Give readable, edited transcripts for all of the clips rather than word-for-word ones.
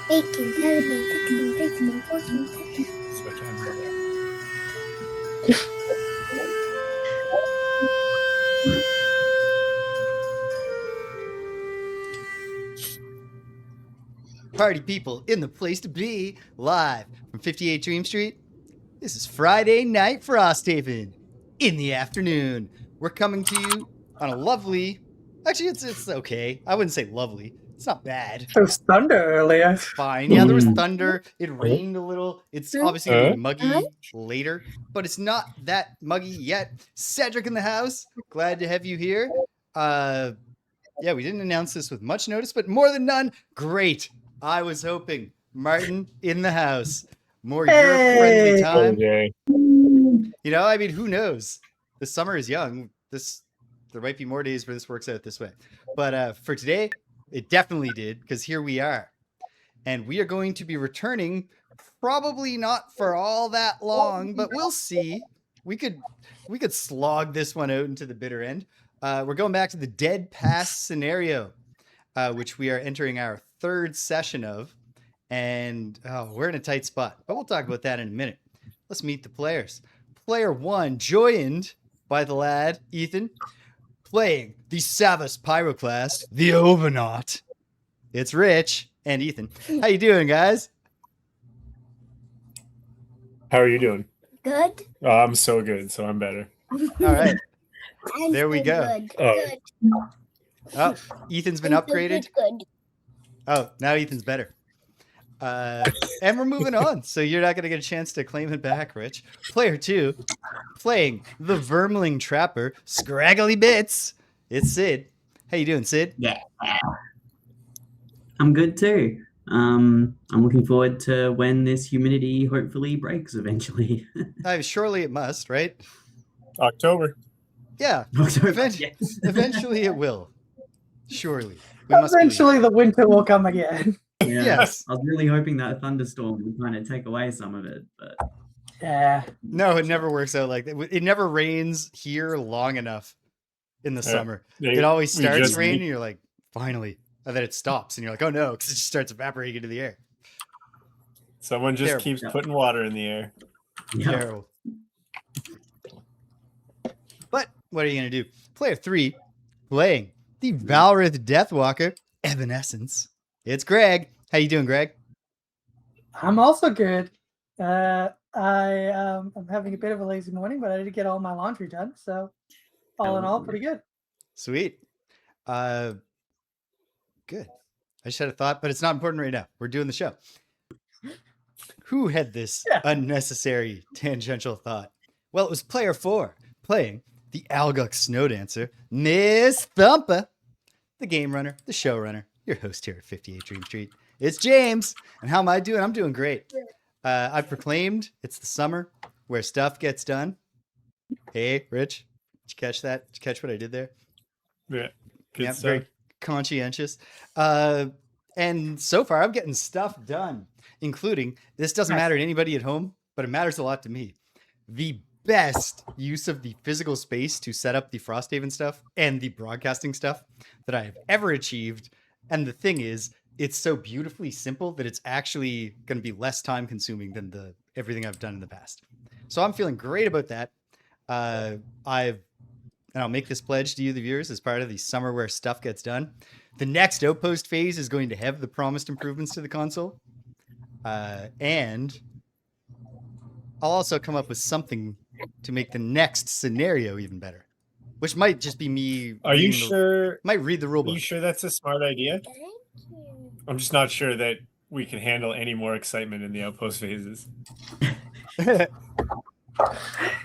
18, 17, 16, 15, 14, 15. Switch on mother. Party people in the place to be, live from 58 Dream Street. This is Friday night Frosthaven in the afternoon. We're coming to you on a lovely, actually it's okay. I wouldn't say lovely. It's not bad. There was thunder earlier. It's fine. Yeah, there was thunder. It rained a little. It's obviously going to be muggy later, but it's not that muggy yet. Cedric in the house. Glad to have you here. Yeah, we didn't announce this with much notice, but more than none, great. I was hoping Martin in the house. More Europe-friendly time. Okay. You know, I mean, who knows? The summer is young. There might be more days where this works out this way. But for today, it definitely did, because here we are. And we are going to be returning, probably not for all that long, but we'll see. We could slog this one out into the bitter end. We're going back to the Dead Past scenario, which we are entering our third session of. And we're in a tight spot, but we'll talk about that in a minute. Let's meet the players. Player 1, joined by the lad, Ethan, playing the Savas Pyroclast, the Overnaut. It's Rich and Ethan. How you doing, guys? How are you doing? Good. Oh, I'm so good, so I'm better. All right. I'm There we still go. Good. Oh. Good. Oh, Ethan's been I'm still upgraded. Good. Oh, now Ethan's better. And we're moving on, so you're not going to get a chance to claim it back, Rich. Player 2, playing the Vermling Trapper, Scraggly Bits. It's Sid. How you doing, Sid? Yeah. I'm good too. I'm looking forward to when this humidity hopefully breaks eventually. Surely it must, right? October. Yeah. Yes. Eventually it will. Surely. We must Eventually, the winter will come again. Yeah. Yes. I was really hoping that a thunderstorm would kind of take away some of it, but Yeah. No, it never works out like that. It never rains here long enough in the summer. It always starts raining, and you're like, finally. And then it stops, and you're like, oh no, because it just starts evaporating into the air. Someone just Terrible. keeps putting water in the air. yeah. Terrible. But what are you going to do? Player 3, playing the Valrith Deathwalker, Evanescence. It's Greg. How you doing, Greg? I'm also good. I'm having a bit of a lazy morning, but I did get all my laundry done. So, all in all, pretty good. Sweet. Good. I just had a thought, but it's not important right now. We're doing the show. Who had this unnecessary tangential thought? Well, it was player 4, playing the Algux Snow Dancer, Miss Thumper, the game runner, the show runner, your host here at 58 Dream Street. It's James. And how am I doing? I'm doing great. I've proclaimed it's the summer where stuff gets done. Hey, Rich, did you catch that? Did you catch what I did there? Yeah. Good Yeah, stuff. very conscientious. And so far, I'm getting stuff done, including, this doesn't matter to anybody at home, but it matters a lot to me. The best use of the physical space to set up the Frosthaven stuff and the broadcasting stuff that I have ever achieved. And the thing is, it's so beautifully simple that it's actually going to be less time consuming than everything I've done in the past. So I'm feeling great about that. And I'll make this pledge to you, the viewers, as part of the summer where stuff gets done. The next Outpost phase is going to have the promised improvements to the console. And I'll also come up with something to make the next scenario even better, which might just be me. Are you sure? Might read the rule Are book. you sure that's a smart idea? Thank you. I'm just not sure that we can handle any more excitement in the outpost phases.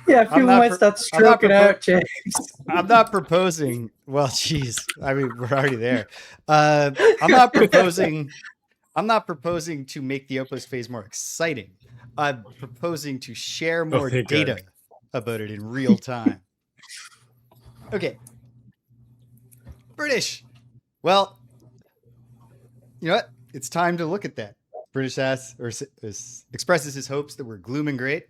Yeah, people might start stroking out, James. I'm not proposing. Well, geez, I mean, we're already there. I'm not proposing to make the Outpost phase more exciting. I'm proposing to share more data about it in real time. Okay. British. Well, you know what? It's time to look at that. British expresses his hopes that we're gloom and great.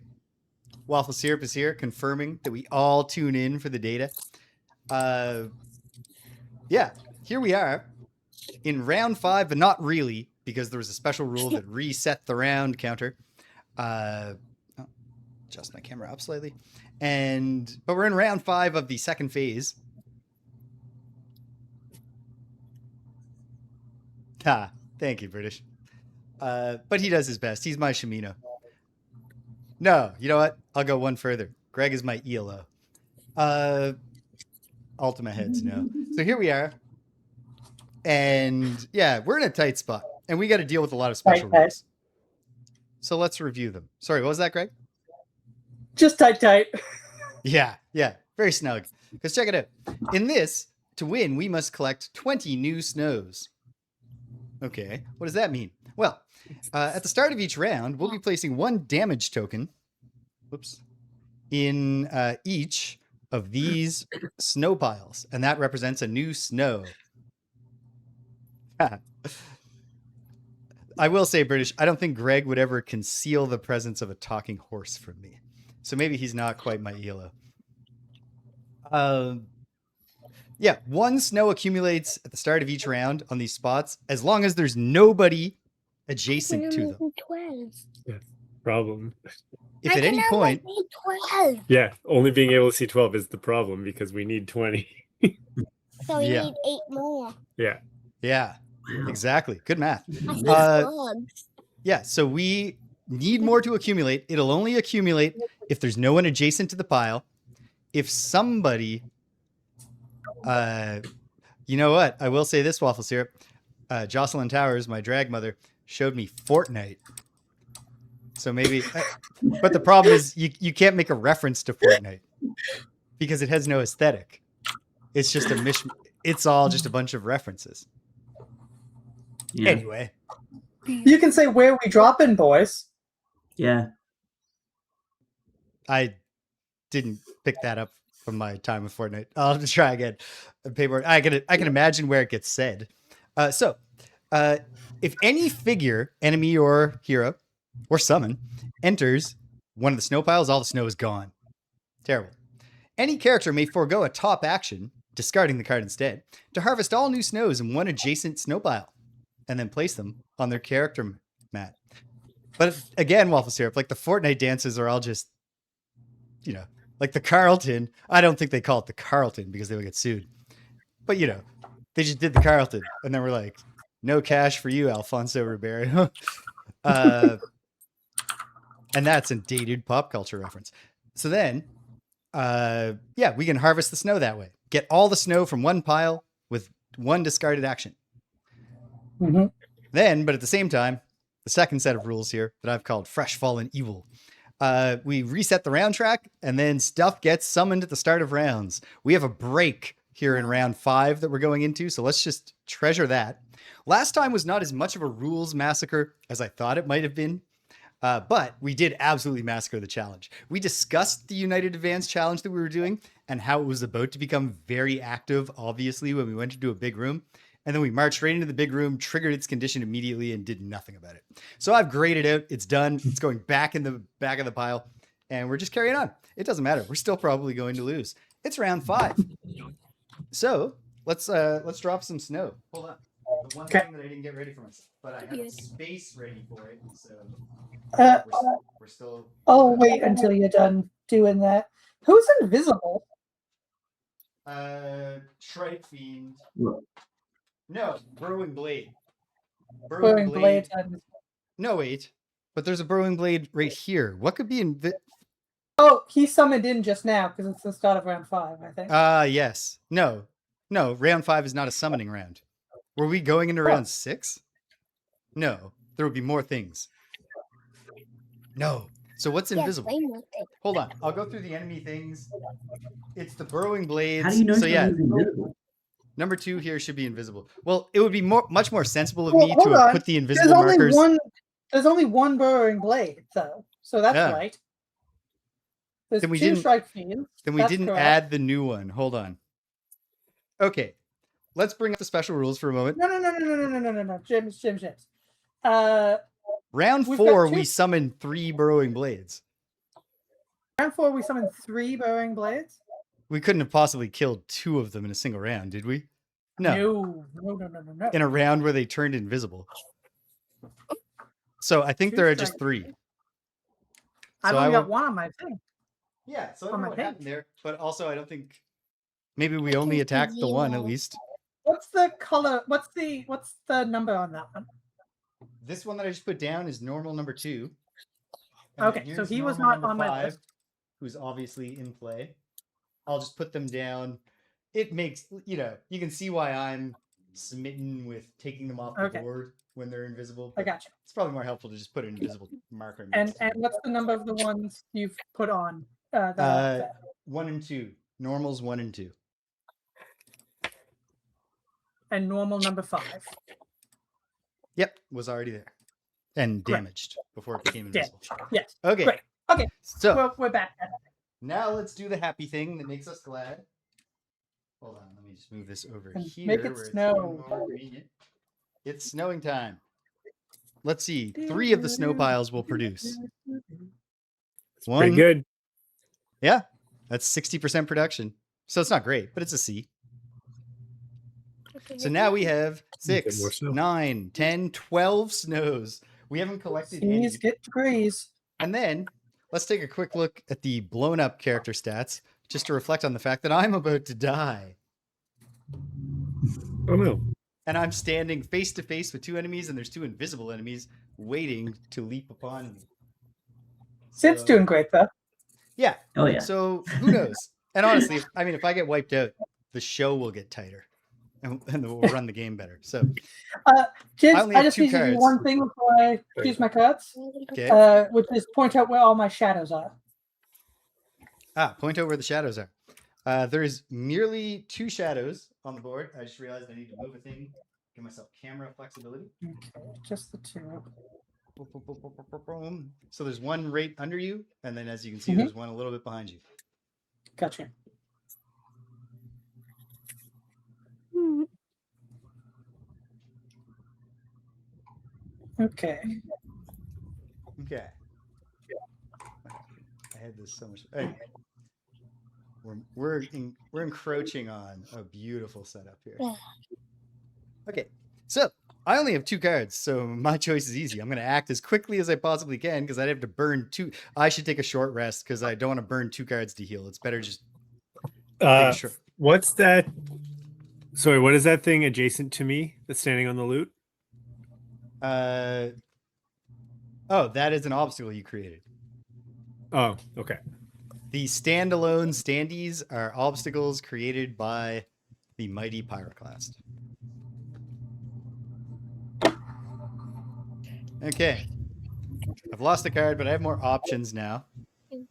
Waffle Syrup is here, confirming that we all tune in for the data. Yeah, here we are in round 5, but not really. because there was a special rule that reset the round counter. Adjust my camera up slightly. But we're in round 5 of the second phase. Thank you, British. But he does his best. He's my Shimino. No, you know what? I'll go one further. Greg is my ELO. Ultima heads, no. So here we are. And yeah, we're in a tight spot. And we got to deal with a lot of special Tight. rules. So let's review them. Sorry, what was that, Greg? Just tight. Yeah, very snug. Because check it out. In this, to win, we must collect 20 new snows. Okay, what does that mean? Well, at the start of each round, we'll be placing 1 damage token in each of these snow piles. And that represents a new snow. I will say, British, I don't think Greg would ever conceal the presence of a talking horse from me. So maybe he's not quite my ELO. Yeah, 1 snow accumulates at the start of each round on these spots, as long as there's nobody adjacent to them. 12. Yeah, problem. If at any point, 12. Yeah, only being able to see 12 is the problem because we need 20. So we Yeah. need 8 more. Yeah. yeah, Wow. exactly. Good math. I see Uh, slugs. Yeah, so we need more to accumulate. It'll only accumulate if there's no one adjacent to the pile. If somebody, you know what? I will say this, Waffle Syrup. Jocelyn Towers, my drag mother, showed me Fortnite. So maybe, but the problem is you can't make a reference to Fortnite because it has no aesthetic. It's just a it's all just a bunch of references. Yeah. Anyway, You can say where we dropping, boys. Yeah. I didn't pick that up from my time with Fortnite. I'll have to try again. Paperwork. I can imagine where it gets said. So, if any figure, enemy or hero, or summon, enters one of the snow piles, all the snow is gone. Terrible. Any character may forego a top action, discarding the card instead, to harvest all new snows in one adjacent snow pile, and then place them on their character mat. But again, Waffle Syrup, like the Fortnite dances are all just, you know, like the Carlton. I don't think they call it the Carlton because they would get sued. But, you know, they just did the Carlton. And then we're like, no cash for you, Alfonso Ribeiro. And that's a dated pop culture reference. So then, yeah, we can harvest the snow that way. Get all the snow from one pile with one discarded action. Mm-hmm. Then, but at the same time, the second set of rules here that I've called Fresh Fallen Evil. We reset the round track, and then stuff gets summoned at the start of rounds. We have a break here in round 5 that we're going into, so let's just treasure that. Last time was not as much of a rules massacre as I thought it might have been, but we did absolutely massacre the challenge. We discussed the United Advance challenge that we were doing and how it was about to become very active, obviously, when we went into a big room. And then we marched right into the big room, triggered its condition immediately, and did nothing about it. So I've graded out. It's done. It's going back in the back of the pile. And we're just carrying on. It doesn't matter. We're still probably going to lose. It's round 5. So let's drop some snow. Hold on. The one thing that I didn't get ready for myself. But I have a space ready for it. So we're still... I'll wait until you're done doing that. Who's invisible? Tripe Fiend. Well, No, Burrowing Blade. Burrowing Blade. No, wait. But there's a Burrowing Blade right here. What could be in... Oh, he summoned in just now because it's the start of round 5, I think. Yes. No, round 5 is not a summoning round. Were we going into round 6? No, there would be more things. No. So what's invisible? Yes, way more things. Hold on. I'll go through the enemy things. It's the Burrowing Blades. how do you know So yeah, something's invisible? number 2 here should be invisible. Well, it would be much more sensible of Well, me hold to have on. put the invisible markers. There's only one Burrowing Blade, though. So that's Yeah. right. There's Then we 2 didn't- strike fiends. Then we That's didn't correct. add the new one. Hold on. Okay. Let's bring up the special rules for a moment. No. James. Round We've got 4, 2 we summoned 3 Burrowing Blades. Round 4, we summoned 3 Burrowing Blades. We couldn't have possibly killed 2 of them in a single round, did we? No. No. In a round where they turned invisible. So I think Two there are just strikes. 3. I've So only I got will- one on my thing. Yeah, so I On don't know my what page. happened there, but also I don't think maybe we only attacked the one at 0. least. What's the color? What's the number on that one? This one that I just put down is normal number 2. And then Okay, so here's he was normal not number on my 5, list. who's obviously in play. I'll just put them down. It makes, you can see why I'm smitten with taking them off the Okay. board when they're invisible. I But got you. it's probably more helpful to just put an invisible marker And next to and them. what's the number of the ones you've put on? That are up there? 1 and 2. Normals 1 and 2. And normal number 5. Yep, was already there. And Great. damaged before it became Yeah. invisible. Yes. Okay. Great. Okay. So Well, we're back. now let's do the happy thing that makes us glad. Hold on, let me just move this over And here. make it where it's snow. more convenient. It's snowing time. Let's see. 3 of the snow piles will produce. It's One. pretty good. Yeah, that's 60% production. So it's not great, but it's a C. So now we have Get more 6, snow. 9, 10, 12 snows. We haven't collected any. C's get degrees. And then let's take a quick look at the blown up character stats just to reflect on the fact that I'm about to die. Oh no. And I'm standing face to face with 2 enemies, and there's 2 invisible enemies waiting to leap upon me. Sid's So- doing great though. Yeah. Oh yeah. So who knows? And honestly, if I get wiped out, the show will get tighter, and we'll run the game better. So Kids, only I have just 2 need to do cards. one thing before I choose my cards, Okay. which is point out where all my shadows are. Point out where the shadows are. There's merely 2 shadows on the board. I just realized I need to move a thing, give myself camera flexibility. Okay, just the 2. Boom, boom, boom, boom, boom, boom. So there's one right under you, and then as you can see, Mhm. there's one a little bit behind you. Gotcha. Okay. Okay. I had this so much. Hey, we're encroaching on a beautiful setup here. Yeah. Okay, so I only have 2 cards, so my choice is easy. I'm going to act as quickly as I possibly can because I'd have to burn 2. I should take a short rest because I don't want to burn 2 cards to heal. It's better just take a short. What's that? Sorry, what is that thing adjacent to me that's standing on the loot? Oh, that is an obstacle you created. Oh, okay. The standalone standees are obstacles created by the mighty Pyroclast. Okay. I've lost a card, but I have more options now. And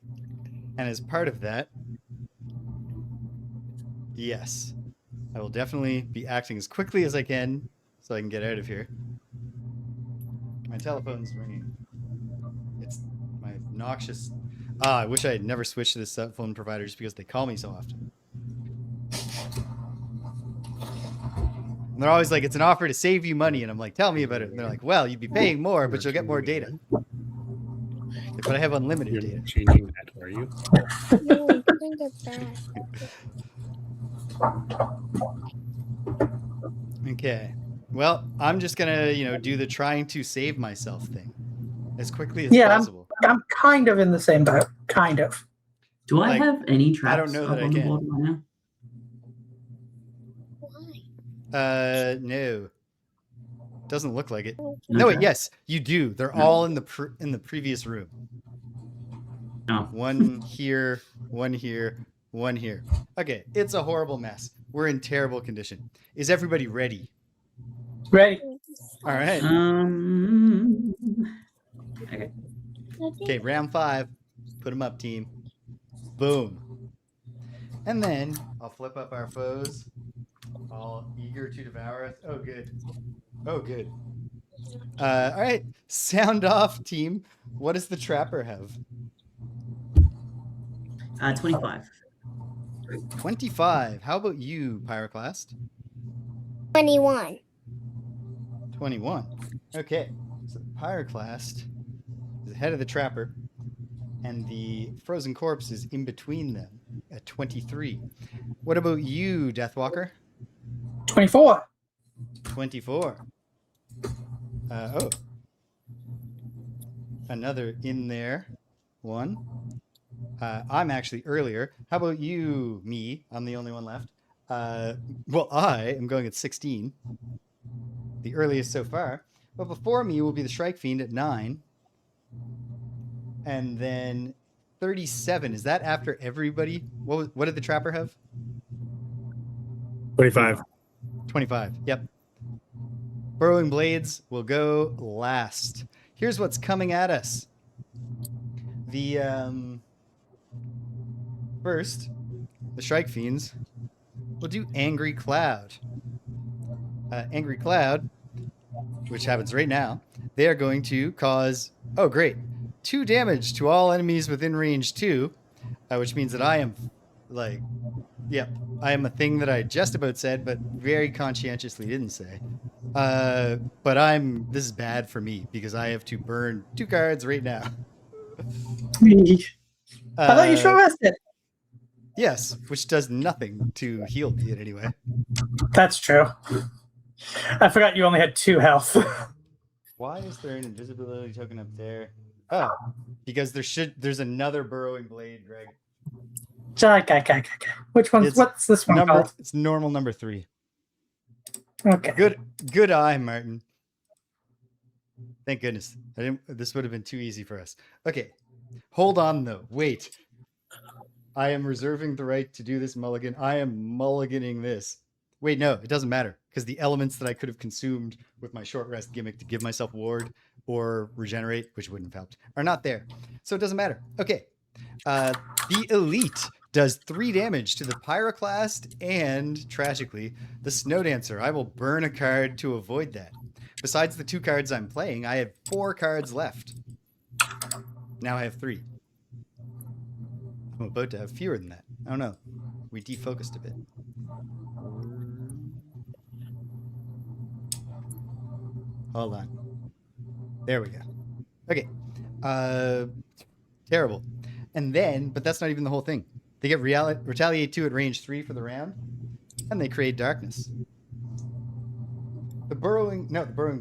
as part of that, yes, I will definitely be acting as quickly as I can so I can get out of here. My telephone's ringing. It's my obnoxious... I wish I had never switched to this cell phone provider just because they call me so often. And they're always like, it's an offer to save you money. And I'm like, tell me about it. And they're like, well, you'd be paying more, but you'll get more data. But I have unlimited You're data. changing that, are you? No, we couldn't get that. Okay. Well, I'm just gonna, do the trying to save myself thing as quickly as Yeah, possible. I'm kind of in the same boat. Kind of. Do I Like, have any traps don't know that up I on the can. board right now? Why? No. Doesn't look like it. No No, wait, traps? yes, you do. They're all in the previous room. Oh. One here, one here, one here. Okay, it's a horrible mess. We're in terrible condition. Is everybody ready? Ready? All right. Okay. Okay, round 5. Put them up, team. Boom. And then I'll flip up our foes. All eager to devour us. Oh, good. Oh, good. All right. Sound off, team. What does the trapper have? 25. 25. How about you, Pyroclast? 21. 21. Okay. So Pyroclast is ahead of the trapper, and the frozen corpse is in between them at 23. What about you, Deathwalker? 24. 24. Oh. another in there. One. I'm actually earlier. How about you, me? I'm the only one left. Well, I am going at 16, the earliest so far. But before me will be the Shrike Fiend at 9. And then 37. Is that after everybody? What did the Trapper have? 25. 25. Yep. Burrowing Blades will go last. Here's what's coming at us. The first, the Shrike Fiends will do Angry Cloud. Angry Cloud, which happens right now, they are going to cause, oh great, 2 damage to all enemies within range 2, which means that I am like, yep, I am a thing that I just about said, but very conscientiously didn't say. But this is bad for me because I have to burn 2 cards right now. I thought you should rest it. Yes, which does nothing to heal me in any way. That's true. I forgot you only had 2 health. Why is there an invisibility token up there? Oh, because there's another Burrowing Blade, Greg. Okay. Which one's what's this one called? It's normal number 3. Okay. Good eye, Martin. Thank goodness. This would have been too easy for us. Okay. Hold on though. Wait. I am reserving the right to do this mulligan. I am mulliganing this. Wait, no, it doesn't matter because the elements that I could have consumed with my short rest gimmick to give myself ward or regenerate, which wouldn't have helped, are not there. So it doesn't matter. Okay. The Elite does 3 damage to the Pyroclast and, tragically, the Snow Dancer. I will burn a card to avoid that. Besides the 2 cards I'm playing, I have 4 cards left. Now I have 3. I'm about to have fewer than that. Oh no, we defocused a bit. Hold on. There we go. Okay. Terrible. And then, but that's not even the whole thing. They get retaliate 2 at range 3 for the round, and they create darkness. The burrowing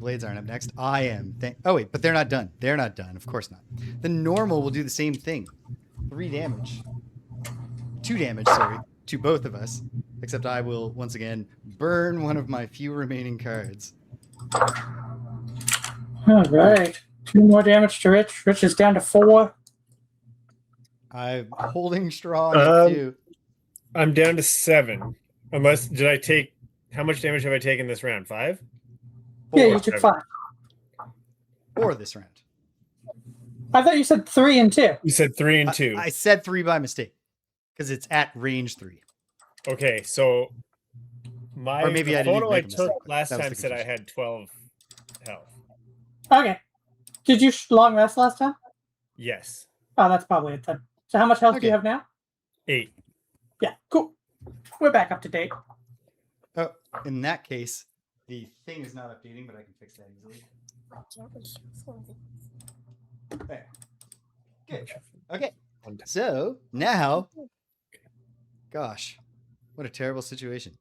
blades aren't up next. I am. Oh wait, but they're not done. They're not done. Of course not. The normal will do the same thing. 3 damage. 2 damage, sorry, to both of us. Except I will once again burn one of my few remaining cards. All right. 2 more damage to Rich. Rich is down to 4. I'm holding strong at 2. I'm down to 7. Unless, how much damage have I taken this round? 5? Yeah, you took 5. 4 this round. I thought you said 3 and 2. You said 3 and 2. I said 3 by mistake because it's at range 3. Okay, so Or maybe I didn't photo I make a mistake, took but last that was time the said I confusion. had 12 health. Okay. Did you long rest last time? Yes. Oh, that's probably it then. So how much health do you Okay. have now? 8. Yeah, cool. We're back up to date. Oh, in that case, the thing is not updating, but I can fix that easily. There. Good. Okay. So now, gosh, what a terrible situation.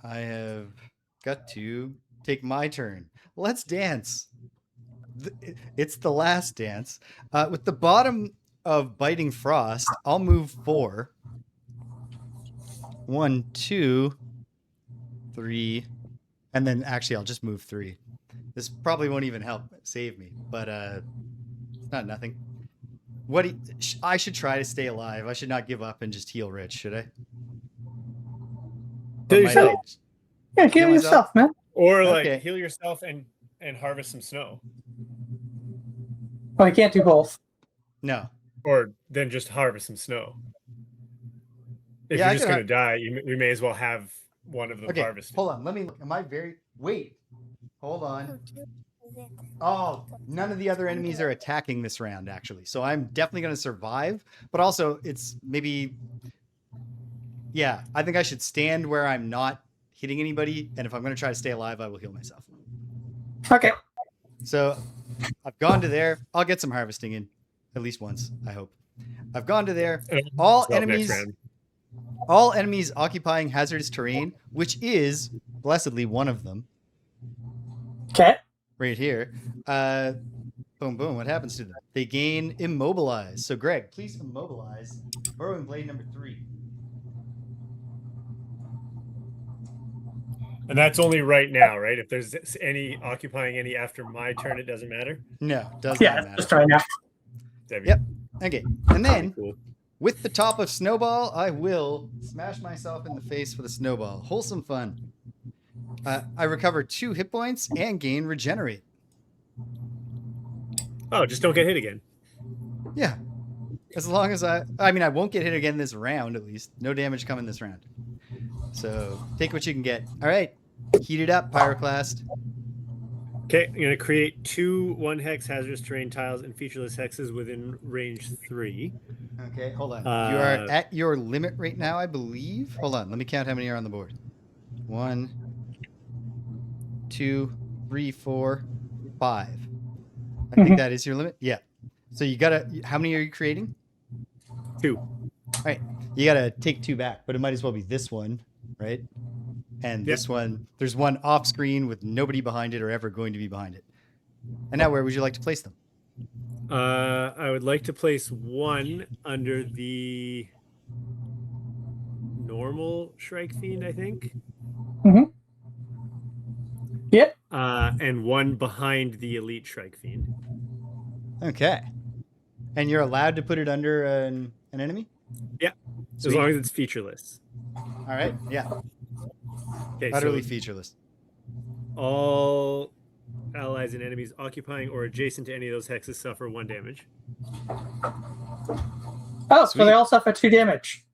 I have got to take my turn. Let's dance. It's the last dance. With the bottom of Biting Frost, I'll move 4. 1, 2, 3, and then actually I'll just move 3. This probably won't even help save me, but it's not nothing. I should try to stay alive. I should not give up and just heal Rich, should I? Heal Or might yourself. Yeah, heal Heal myself? yourself, man. Or like Okay. heal yourself and harvest some snow. Oh, you can't do both. No. Or then just harvest some snow. If Yeah, I you're just can going to die, we may as well have one of them Okay, harvested. hold on. Let me look. Am I very... Wait. Hold on. Oh, none of the other enemies are attacking this round, actually. So I'm definitely going to survive. But also, it's maybe... Yeah, I think I should stand where I'm not hitting anybody. And if I'm going to try to stay alive, I will heal myself. Okay. So I've gone to there. I'll get some harvesting in. At least once, I hope. I've gone to there. All So next enemies occupying hazardous terrain, which is blessedly one of them Okay. right here, Boom, boom. What happens to them? They gain immobilize. So, Greg, please immobilize Burrowing Blade number 3. And that's only right now, right? If there's any occupying any after my turn, it doesn't matter. No, does Yeah, not matter. just right now. That'd be- Yep. Okay. And that'd then, be cool. with the top of Snowball, I will smash myself in the face with a snowball. Wholesome fun. I recover 2 hit points and gain regenerate. Oh, just don't get hit again. Yeah. As long as I won't get hit again this round, at least. No damage coming this round. So take what you can get. All right. Heat it up, Pyroclast. Okay, I'm going to create 2 1-hex hazardous terrain tiles and featureless hexes within range 3. Okay, hold on. You are at your limit right now, I believe. Hold on. Let me count how many are on the board. 1, 2, 3, 4, 5. I think that is your limit. Yeah. So you gotta. How many are you creating? 2. All right. You gotta take 2 back, but it might as well be this one, right? And Yep. this one. There's one off screen with nobody behind it or ever going to be behind it. And now, where would you like to place them? I would like to place 1 under the normal Shrike Fiend, I think. Yep. And 1 behind the elite Shrike Fiend. Okay. And you're allowed to put it under an enemy? Yeah. Sweet. As long as it's featureless. All right. Yeah. Okay, Utterly so featureless. all allies and enemies occupying or adjacent to any of those hexes suffer 1 damage. Oh, Sweet. so they all suffer 2 damage.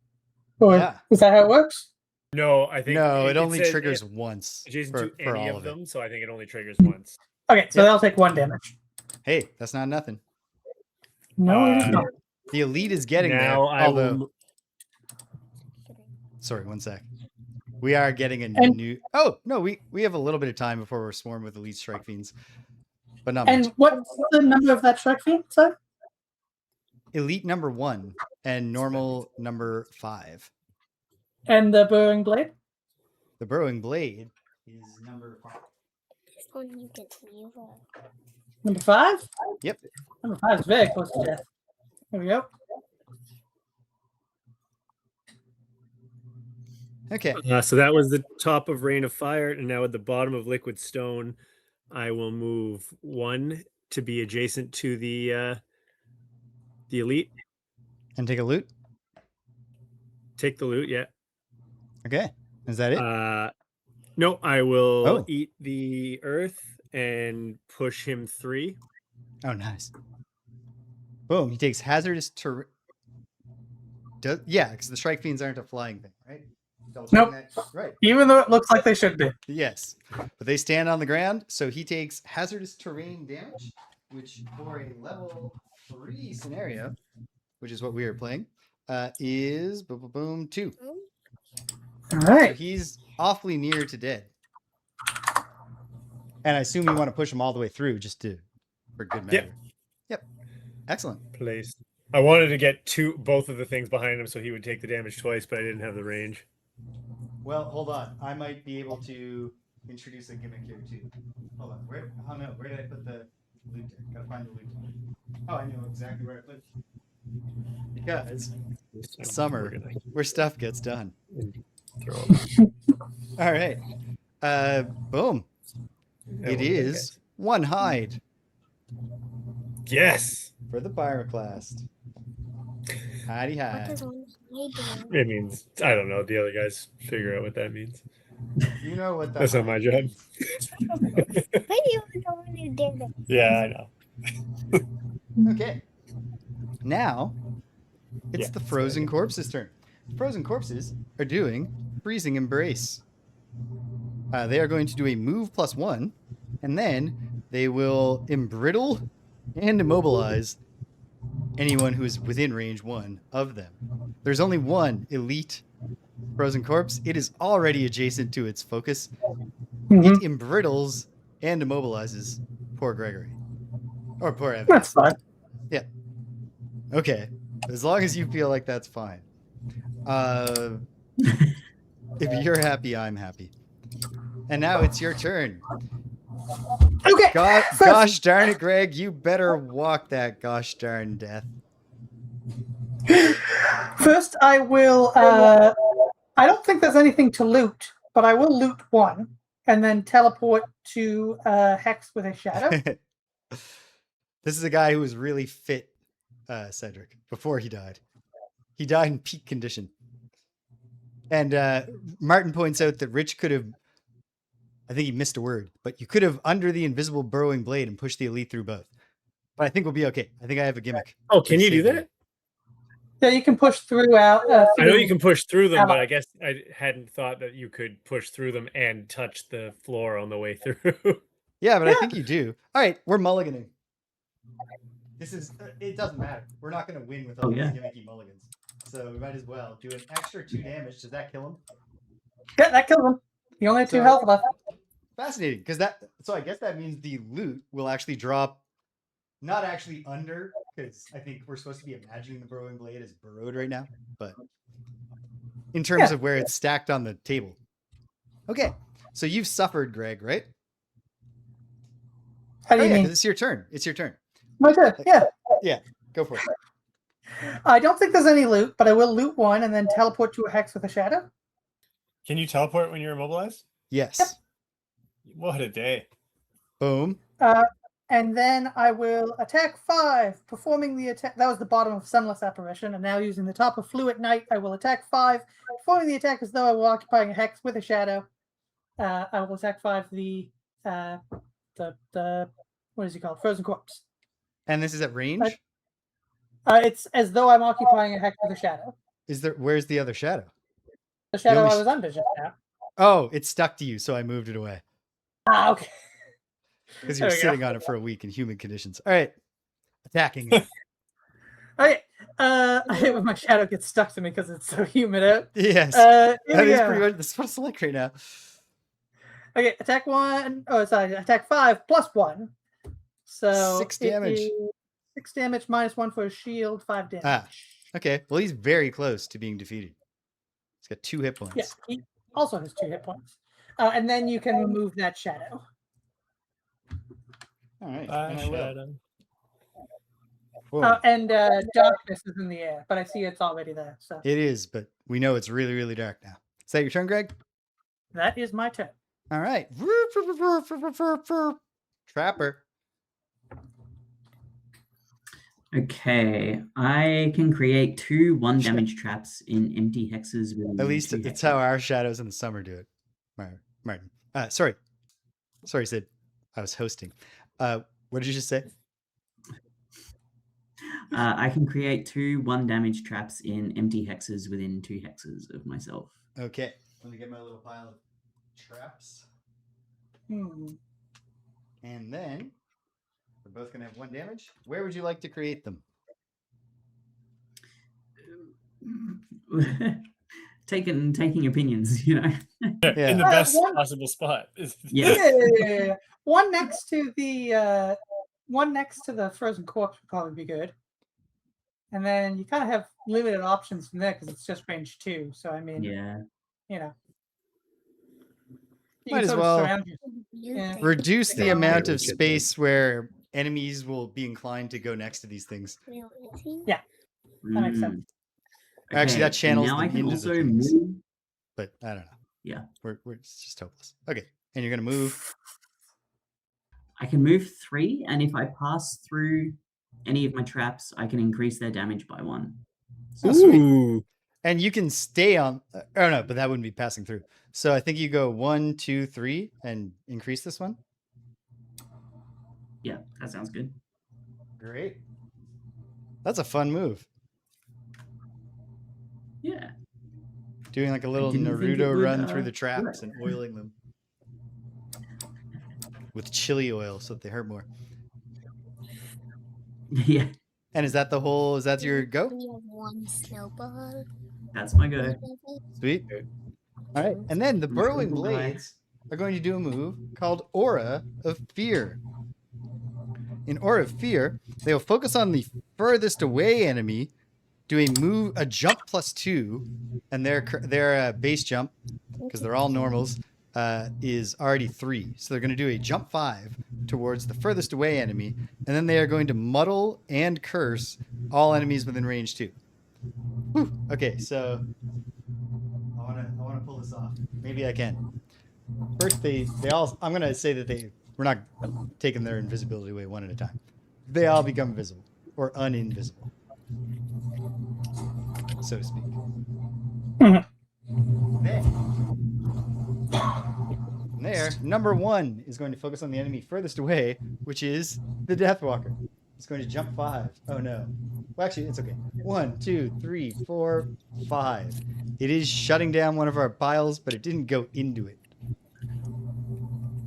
Or, Yeah. Is that how it works? No, I think No, it only says triggers it- once adjacent for to any all of of it. them, so I think it only triggers once. Okay, so Yep. they'll take 1 damage. Hey, that's not nothing. No, it is Uh, not. The elite is getting there. Now I Although, will. sorry, one sec. We are getting a And- new. Oh no, we have a little bit of time before we're swarmed with elite strike fiends, but not And much. what's the number of that Shrek Fiend, sir? Elite number 1 and normal number 5. And the Burrowing Blade? The burrowing blade is number 5. This one you can leave. Number 5? Yep. Number 5 is very close to death. There we go. Okay. So that was the top of Rain of Fire, and now at the bottom of Liquid Stone, I will move 1 to be adjacent to the elite. And take a loot. Take the loot, yeah. Okay. Is that it? No, I will Oh. eat the earth and push him 3. Oh, nice. Boom. He takes hazardous terrain. Yeah, because the strike fiends aren't a flying thing, right? Double checking Nope. that. Right. Even though it looks like they should be. Yes, but they stand on the ground, so he takes hazardous terrain damage, which for a level 3 scenario, which is what we are playing, is boom, boom, boom 2. All So right. he's awfully near to dead. And I assume you want to push him all the way through just for good measure. Yep. Excellent. Place. I wanted to get both of the things behind him so he would take the damage twice, but I didn't have the range. Well, hold on. I might be able to introduce a gimmick here too. Hold on. Where? Oh no. Where did I put the loot deck? Gotta find the loot deck. Oh, I know exactly where I put it. Because summer, where stuff gets done. All right. Boom. It is 1 hide Yes. for the pyroclast. Hidey What hide. does one hide do? It means I don't know. The other guys figure out what that means. You know what That's not my job. But you already did it. Yeah, I know. Okay. Now it's Yeah, the that's frozen right. corpses' turn. Frozen corpses are doing freezing embrace. They are going to do a move +1, and then they will embrittle and immobilize anyone who is within range 1 of them. There's only one elite frozen corpse. It is already adjacent to its focus. Mhm. It embrittles and immobilizes poor Gregory. Or poor Evan. That's fine. Okay. As long as you feel like that's fine. If you're happy, I'm happy. And now it's your turn. Okay. Gosh darn it, Greg. You better walk that gosh darn death. First, I will. I don't think there's anything to loot, but I will loot one and then teleport to Hex with a shadow. This is a guy who was really fit, Cedric, before he died. He died in peak condition. And Martin points out that Rich could have, I think he missed a word, but you could have under the invisible burrowing blade and pushed the elite through both. But I think we'll be okay. I think I have a gimmick. Oh, can you do that? Yeah, you can push through out. I know you can push through them, but I guess I hadn't thought that you could push through them and touch the floor on the way through. Yeah, but I think you do. All right, we're mulliganing. This is, it doesn't matter. We're not going to win with all these gimmicky mulligans. So we might as well do an extra 2 damage. Does that kill him? Yeah, that kills him. You only have 2 health left. Fascinating, because that, so I guess that means the loot will actually drop, not actually under, because I think we're supposed to be imagining the burrowing blade as burrowed right now, but in terms of where it's stacked on the table. Okay, so you've suffered, Greg, right? How do you mean? It's your turn. It's your turn. My turn, yeah. Yeah, go for it. I don't think there's any loot, but I will loot one and then teleport to a Hex with a shadow. Can you teleport when you're immobilized? Yes. Yep. What a day. Boom. And then I will attack 5, performing the attack. That was the bottom of Sunless Apparition, and now using the top of Fluid Night, I will attack 5, performing the attack as though I were occupying a Hex with a shadow. I will attack 5, the what is he called? Frozen Corpse. And this is at range? It's as though I'm occupying a Hex with a shadow. Where's the other shadow? The shadow I was under just now. Oh, it stuck to you, so I moved it away. Ah, okay. Because you're sitting on it for a week in human conditions. All right. Attacking it. Okay. I hate when my shadow gets stuck to me because it's so humid out. Yes. That is pretty much that's what it's like right now. Okay, attack 1. Oh, sorry, attack 5 plus 1. So 6 damage. 6 damage minus 1 for a shield, 5 damage. Ah, okay. Well, he's very close to being defeated. He's got 2 hit points. Yeah, he also has 2 hit points. And then you can remove that shadow. All right. And darkness is in the air, but I see it's already there. So it is, but we know it's really, really dark now. Is that your turn, Greg? That is my turn. All right. Trapper. Okay, I can create 2 1-damage traps in empty hexes. With At least it's how our shadows in the summer do it. Martin. Sorry, Sid. I was hosting. What did you just say? I can create 2 1-damage traps in empty hexes within 2 hexes of myself. Okay. Let me get my little pile of traps. Hmm. And then we're both going to have 1 damage. Where would you like to create them? Taking opinions, you know. Yeah. In the best possible spot. Yeah. One next to the Frozen Corpse would probably be good. And then you kind of have limited options from there because it's just range 2. So I mean, Yeah. You know. Might as well reduce the Yeah. amount of space where enemies will be inclined to go next to these things. Yeah, that makes sense. Actually, that channels now them I can into the also things. move. But I don't know. Yeah. It's just hopeless. Okay. And you're going to move. I can move 3, and if I pass through any of my traps, I can increase their damage by 1. Oh, sweet. And you can stay on. Oh, no, but that wouldn't be passing through. So I think you go 1, 2, 3 and increase this one. Yeah, that sounds good. Great. That's a fun move. Yeah. Doing like a little didn't think it Naruto would, run through the work. traps and oiling them with chili oil so that they hurt more. Yeah, And is that your go? We have 1 snowball. that's my go. Sweet. All right. And then the burrowing Snowball guy. blades are going to do a move called Aura of Fear. In Aura of Fear, they will focus on the furthest away enemy, do a jump +2, and their base jump, because they're all normals, is already 3. So they're going to do a jump 5 towards the furthest away enemy, and then they are going to muddle and curse all enemies within range 2. Whew. Okay, so I want to pull this off. Maybe I can. First, they all. I'm going to say that we're not taking their invisibility away one at a time. They all become visible or uninvisible, so to speak. There, number 1 is going to focus on the enemy furthest away, which is the Deathwalker. It's going to jump 5. Oh no. Well, actually, it's okay. 1, 2, 3, 4, 5. It is shutting down one of our piles, but it didn't go into it.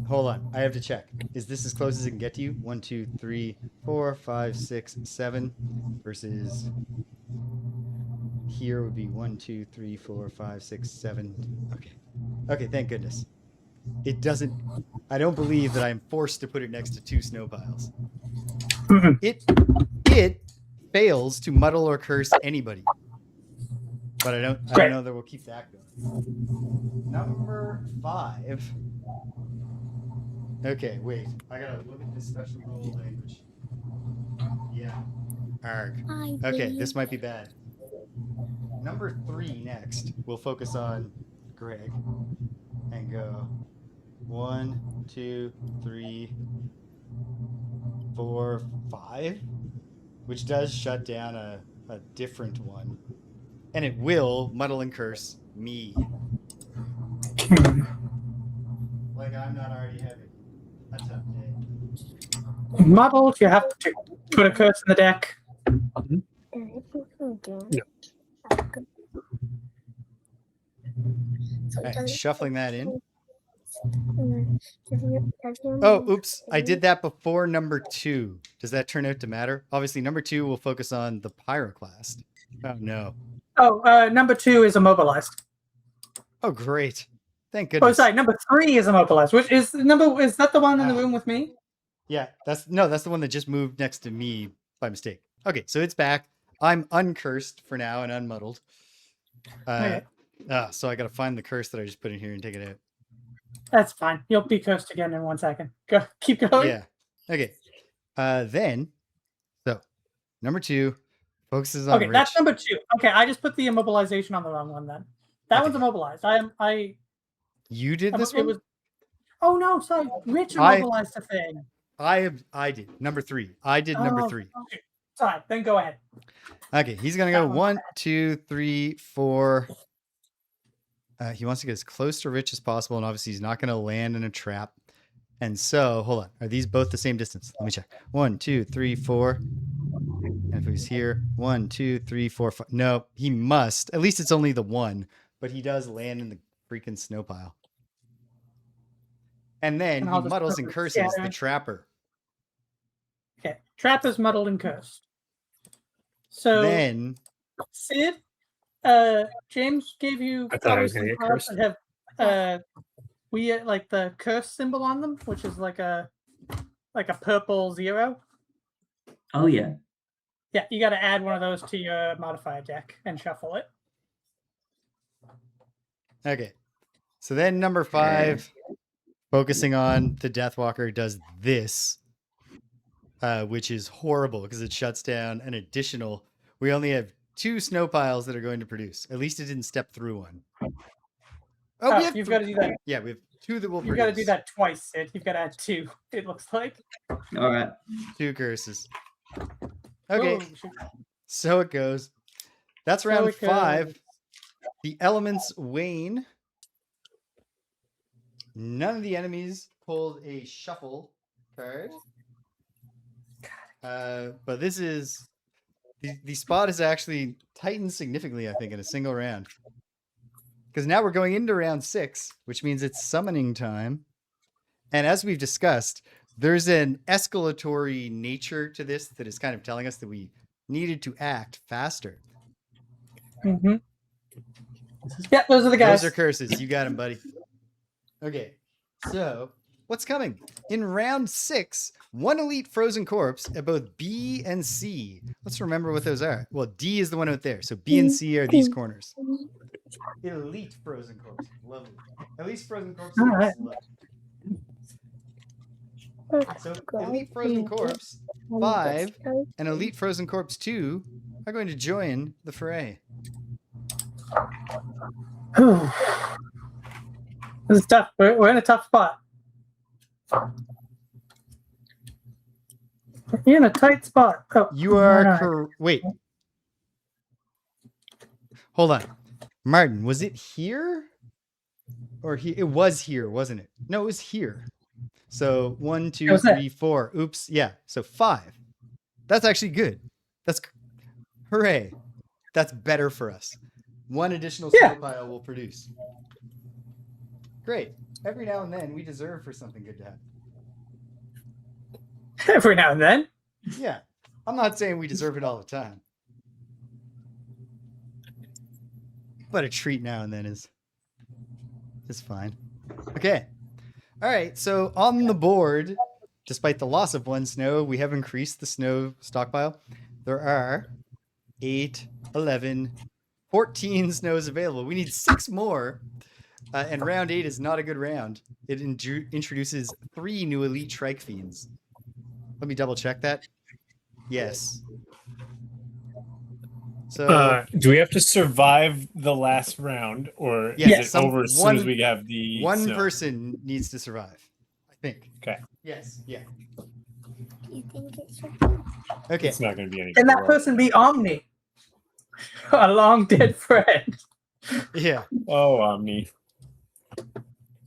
Hold on. I have to check. Is this as close as it can get to you? 1, 2, 3, 4, 5, 6, 7 versus here would be 1, 2, 3, 4, 5, 6, 7. Okay. Okay, thank goodness. It doesn't. I don't believe that I'm forced to put it next to 2 snow piles. It fails to muddle or curse anybody. But I don't know that we'll keep that going. Number 5. Okay, wait. I gotta look at this special rule language. Yeah. Arg. Okay, this might be bad. Number 3 next. We'll focus on Greg and go 1, 2, 3, 4, 5, which does shut down a different one. And it will muddle and curse me. Like I'm not already having a tough day. Muddled, you have to put a curse in the deck. Right, shuffling that in. Oh, oops. I did that before number 2. Does that turn out to matter? Obviously, number 2 will focus on the Pyroclast. Oh, no. Oh, number 2 is immobilized. Oh, great. Thank goodness. Oh, sorry. Number 3 is immobilized. Which is that the one in the room with me? Yeah, that's the one that just moved next to me by mistake. Okay, so it's back. I'm uncursed for now and unmuddled. Okay. So I got to find the curse that I just put in here and take it out. That's fine. You'll be cursed again in 1 second. Go, keep going. Yeah. Okay. Then, so number 2 focuses on Okay, Rich. that's number 2. Okay, I just put the immobilization on the wrong one then. That Okay. one's immobilized. You did this one? Oh no, sorry. Rich immobilized the thing. I did number 3. I did number 3. Okay. Sorry, then go ahead. Okay, he's gonna go That one's 1, bad. 2, 3, 4. He wants to get as close to Rich as possible, and obviously he's not gonna land in a trap. And so, hold on. Are these both the same distance? Let me check. 1, 2, 3, 4. And if he's here, 1, 2, 3, 4, 5. No, he must. At least it's only the 1, but he does land in the freaking snow pile. And then And he I'll just muddles put and the curses the scatter. trapper. Okay. Trap is muddled and cursed. So Then Sid, James gave you I thought I was gonna some get cards cursed. that have like the curse symbol on them, which is like a purple 0. Oh yeah. Yeah, you got to add one of those to your modifier deck and shuffle it. okay. So then number 5, focusing on the Deathwalker, does this, which is horrible because it shuts down an additional. We only have 2 snow piles that are going to produce. At least it didn't step through one. Oh, we have You've got to do that. Yeah, we have 2 that will You've produce. got to do that twice, Sid. You've got to add 2. It looks like. All right. 2 curses. Okay, Whoa, shoot. so it goes. That's So round it goes. 5. The elements wane. None of the enemies pulled a shuffle card. But this is the spot is actually tightened significantly, I think, in a single round. Because now we're going into round 6, which means it's summoning time. And as we've discussed, there's an escalatory nature to this that is kind of telling us that we needed to act faster. Mm-hmm. Yeah, those are the guys. Those are curses. You got them, buddy. Okay, so what's coming? In round 6, 1 elite frozen corpse at both B and C. Let's remember what those are. Well, D is the one out there. So B and C are these corners. elite frozen corpse. Lovely. At least frozen corpse. All right. So elite frozen corpse 5 and elite frozen corpse 2 are going to join the fray. Whew. This is tough. We're in a tough spot. You're in a tight spot. Oh, You are alright. wait. Hold on. Martin, was it here? Or it was here, wasn't it? No, it was here. So 1, 2, was it? 3, 4. Oops. Yeah. So 5. That's actually good. That's hooray. That's better for us. 1 additional Yeah. snow pile will produce. Great. Every now and then we deserve for something good to happen. Every now and then. Yeah. I'm not saying we deserve it all the time. But a treat now and then is fine. Okay. All right. So on the board, despite the loss of 1 snow, we have increased the snow stockpile. There are 8, 11, 14 snows available. We need 6 more. And round 8 is not a good round. It introduces 3 new elite Shrike Fiends. Let me double check that. Yes. So Do we have to survive the last round, or Yeah, is it over as soon as we have the one snow? person needs to survive, I think. Okay. Yes. Yeah. Do you think it should? Okay. It's not going to be any. Can that good work. person be Omni? A long dead friend. Yeah. Oh, Omni,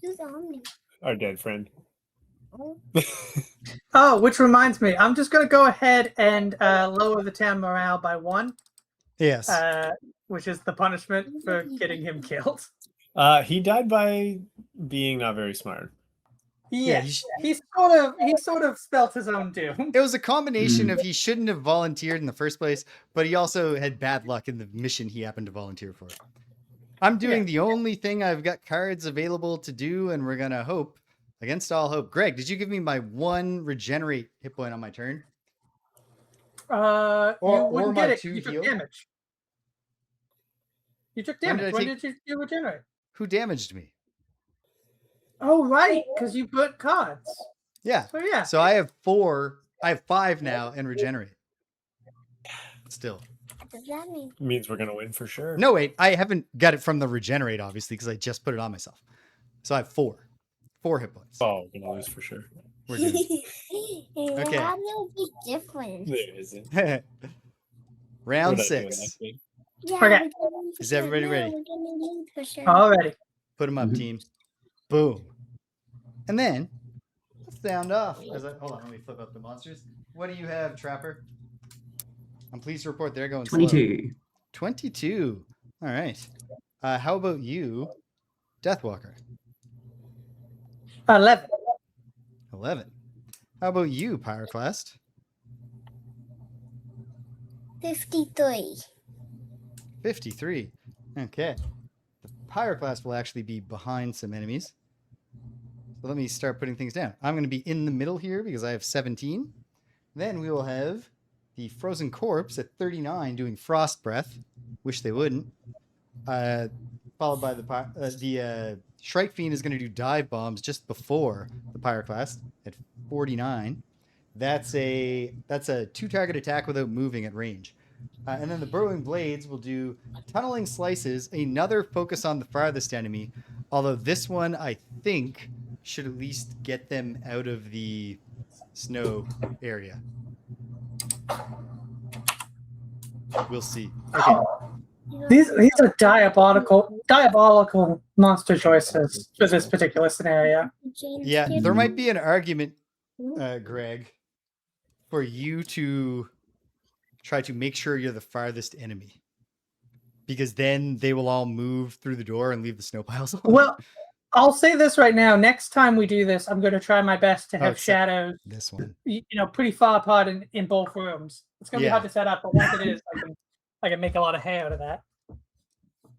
Who's Omni? our dead friend. Oh, which reminds me, I'm just going to go ahead and lower the town morale by 1, Yes. which is the punishment for getting him killed. He died by being not very smart. Yeah, Yes, he sort of spelt his own doom. It was a combination of he shouldn't have volunteered in the first place, but he also had bad luck in the mission he happened to volunteer for. I'm doing the only thing I've got cards available to do, and we're gonna hope against all hope. Greg, did you give me my 1 regenerate hit point on my turn? You or wouldn't my get it. 2 You took heal? damage. You took When did damage. I When take- did you regenerate? Who damaged me? Oh, right, because you burnt cards. Yeah. So yeah. So I have 4. I have 5 now and regenerate. Still. What does that mean? Means we're going to win for sure. No, wait. I haven't got it from the regenerate, obviously, because I just put it on myself. So I have 4 hit points. Oh, we're going to lose for sure. We're good. Okay. How will be different? There isn't. Round We're not doing 6. that thing. Yeah, Okay. we're gonna lose for Is sure. everybody No, ready? we're gonna lose for sure. Already. Put them up, Mhm. team. Boom. And then let's sound off. Hold on, let me flip up the monsters. What do you have, Trapper? I'm pleased to report they're going slow. 22. 22. All right. How about you, Deathwalker? 11. 11. How about you, Pyroclast? 53. 53. Okay. The Pyroclast will actually be behind some enemies. So let me start putting things down. I'm going to be in the middle here because I have 17. Then we will have the Frozen Corpse at 39 doing Frost Breath. Wish they wouldn't. Followed by the Shrike Fiend is going to do Dive Bombs just before the Pyroclast at 49. That's a 2-target attack without moving at range. And then the Burrowing Blades will do Tunneling Slices, another focus on the farthest enemy, although this one, I think, should at least get them out of the snow area. We'll see. Okay. These are diabolical monster choices for this particular scenario. Yeah, there might be an argument, Greg, for you to try to make sure you're the farthest enemy. Because then they will all move through the door and leave the snow piles on. Well, I'll say this right now. Next time we do this, I'm going to try my best to have it's set- shadows, This one. pretty far apart in both rooms. It's going to be Yeah. hard to set up, but once it is, I can make a lot of hay out of that.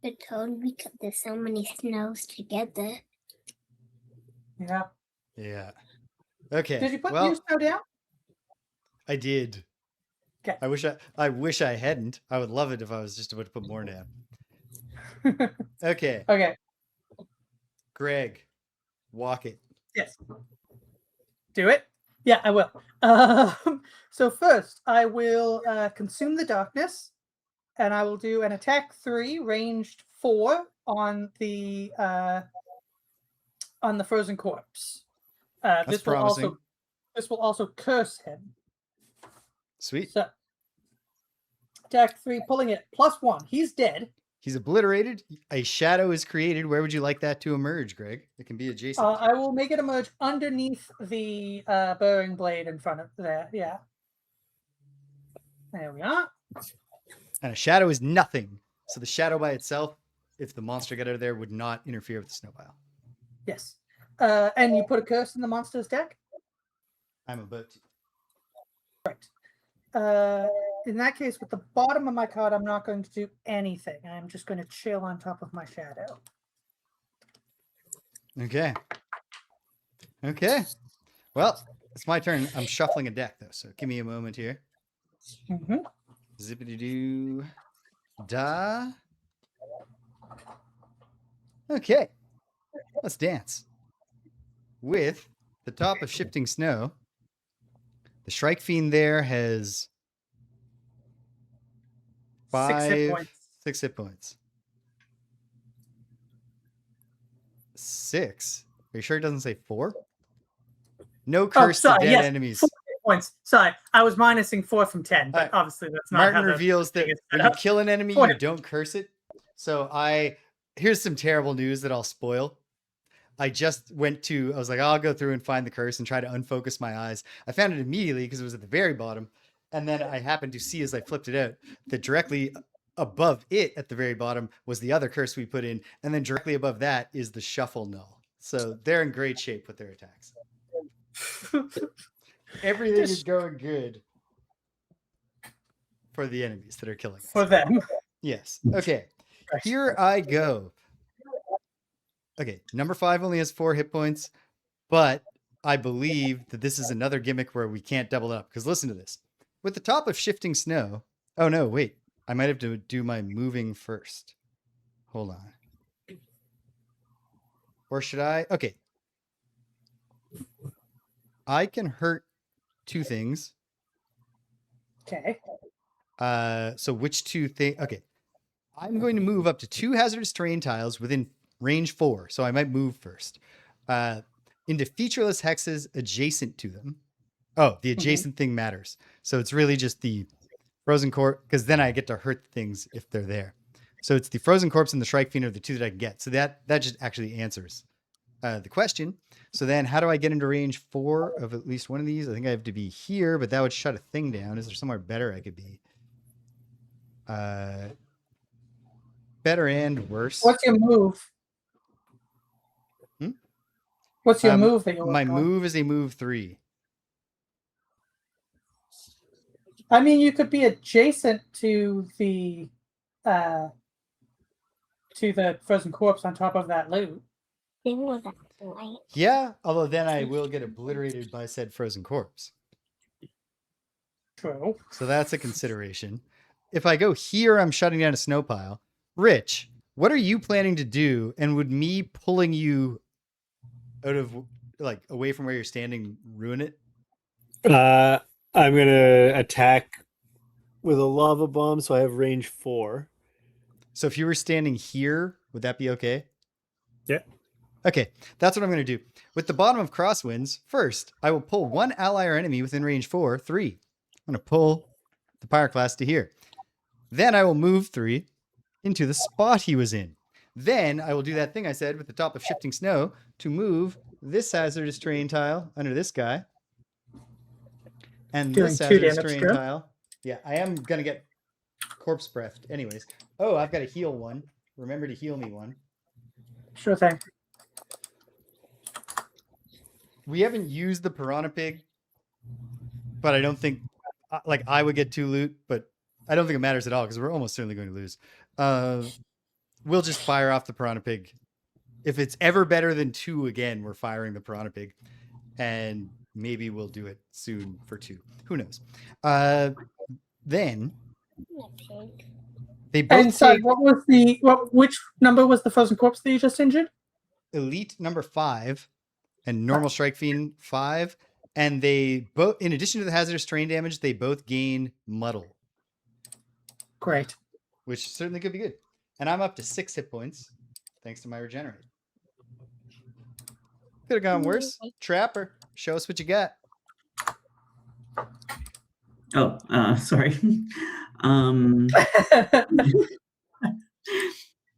But totally because there's so many snows together. Yeah. Yeah. Okay. Did you put well, new snow down? I did. Okay. I wish I hadn't. I would love it if I was just about to put more down. Okay, Okay. Greg, walk it. Yes. Do it? Yeah, I will. So first, I will consume the darkness, and I will do an attack 3, ranged 4 on the frozen corpse. That's This will promising. also curse him. Sweet. So attack 3, pulling it +1. He's dead. He's obliterated. A shadow is created. Where would you like that to emerge, Greg? It can be adjacent. I will make it emerge underneath the burrowing blade in front of there. Yeah. There we are. And a shadow is nothing. So the shadow by itself, if the monster got out of there, would not interfere with the snow pile. Yes. And you put a curse in the monster's deck? I'm about to. In that case, with the bottom of my card, I'm not going to do anything. I'm just going to chill on top of my shadow. Okay. Okay. Well, it's my turn. I'm shuffling a deck, though. So give me a moment here. Mm-hmm. Zippity doo. Da. Okay. Let's dance. With the top of Shifting Snow, the Shrike Fiend there has 6 hit points. 6 hit points. 6? Are you sure it doesn't say 4? No curse to dead enemies. 4 hit points. Sorry, I was minusing 4 from 10, but Alright. obviously that's not Martin how the reveals that thing is when set you up. kill an enemy, Four you hit don't curse it. So here's some terrible news that I'll spoil. I just I was like, I'll go through and find the curse and try to unfocus my eyes. I found it immediately because it was at the very bottom. And then I happened to see as I flipped it out that directly above it at the very bottom was the other curse we put in. And then directly above that is the shuffle null. So they're in great shape with their attacks. Everything is going good for the enemies that are killing us. For them. Yes. Okay. Here I go. Okay. Number 5 only has 4 hit points, but I believe that this is another gimmick where we can't double up. Because listen to this. With the top of Shifting Snow. Oh, no, wait. I might have to do my moving first. Hold on. Or should I? Okay. I can hurt 2 things. Okay. So which 2 things? Okay. I'm going to move up to 2 hazardous terrain tiles within range 4. So I might move first. Into featureless hexes adjacent to them. Oh, the adjacent thing matters. So it's really just the frozen corpse, because then I get to hurt things if they're there. So it's the frozen corpse and the Shrike Fiend are the 2 that I can get. So that just actually answers the question. So then how do I get into range 4 of at least one of these? I think I have to be here, but that would shut a thing down. Is there somewhere better I could be? Better and worse. What's your move? What's your move that you're My working on? move is a move 3. I mean, you could be adjacent to the frozen corpse on top of that loot. Thing with that light. Yeah, although then I will get obliterated by said frozen corpse. True. So that's a consideration. If I go here, I'm shutting down a snow pile. Rich, what are you planning to do? And would me pulling you out of, like, away from where you're standing ruin it? I'm gonna attack with a lava bomb, so I have range 4. So if you were standing here, would that be okay? Yeah. Okay, that's what I'm going to do. With the bottom of Crosswinds, first, I will pull 1 ally or enemy within range 4, 3. I'm going to pull the Pyroclast to here. Then I will move 3 into the spot he was in. Then I will do that thing I said with the top of Shifting Snow to move this hazardous terrain tile under this guy. And Doing this 2 hazardous damage terrain to him. tile. Yeah, I am going to get corpse breathed anyways. Oh, I've got to heal 1. Remember to heal me 1. Sure thing. We haven't used the Piranha Pig, but I don't think, like, I would get 2 loot, but I don't think it matters at all because we're almost certainly going to lose. We'll just fire off the Piranha Pig. If it's ever better than 2 again, we're firing the Piranha Pig. And maybe we'll do it soon for 2. Who knows? Then, Pig. They both And so, take which number was the frozen corpse that you just injured? elite number 5 and normal strike fiend 5. And they both, in addition to the hazardous terrain damage, they both gain muddle, Great. which certainly could be good. And I'm up to 6 hit points thanks to my regenerate. Could have gone worse. Trapper, show us what you got. Oh, sorry.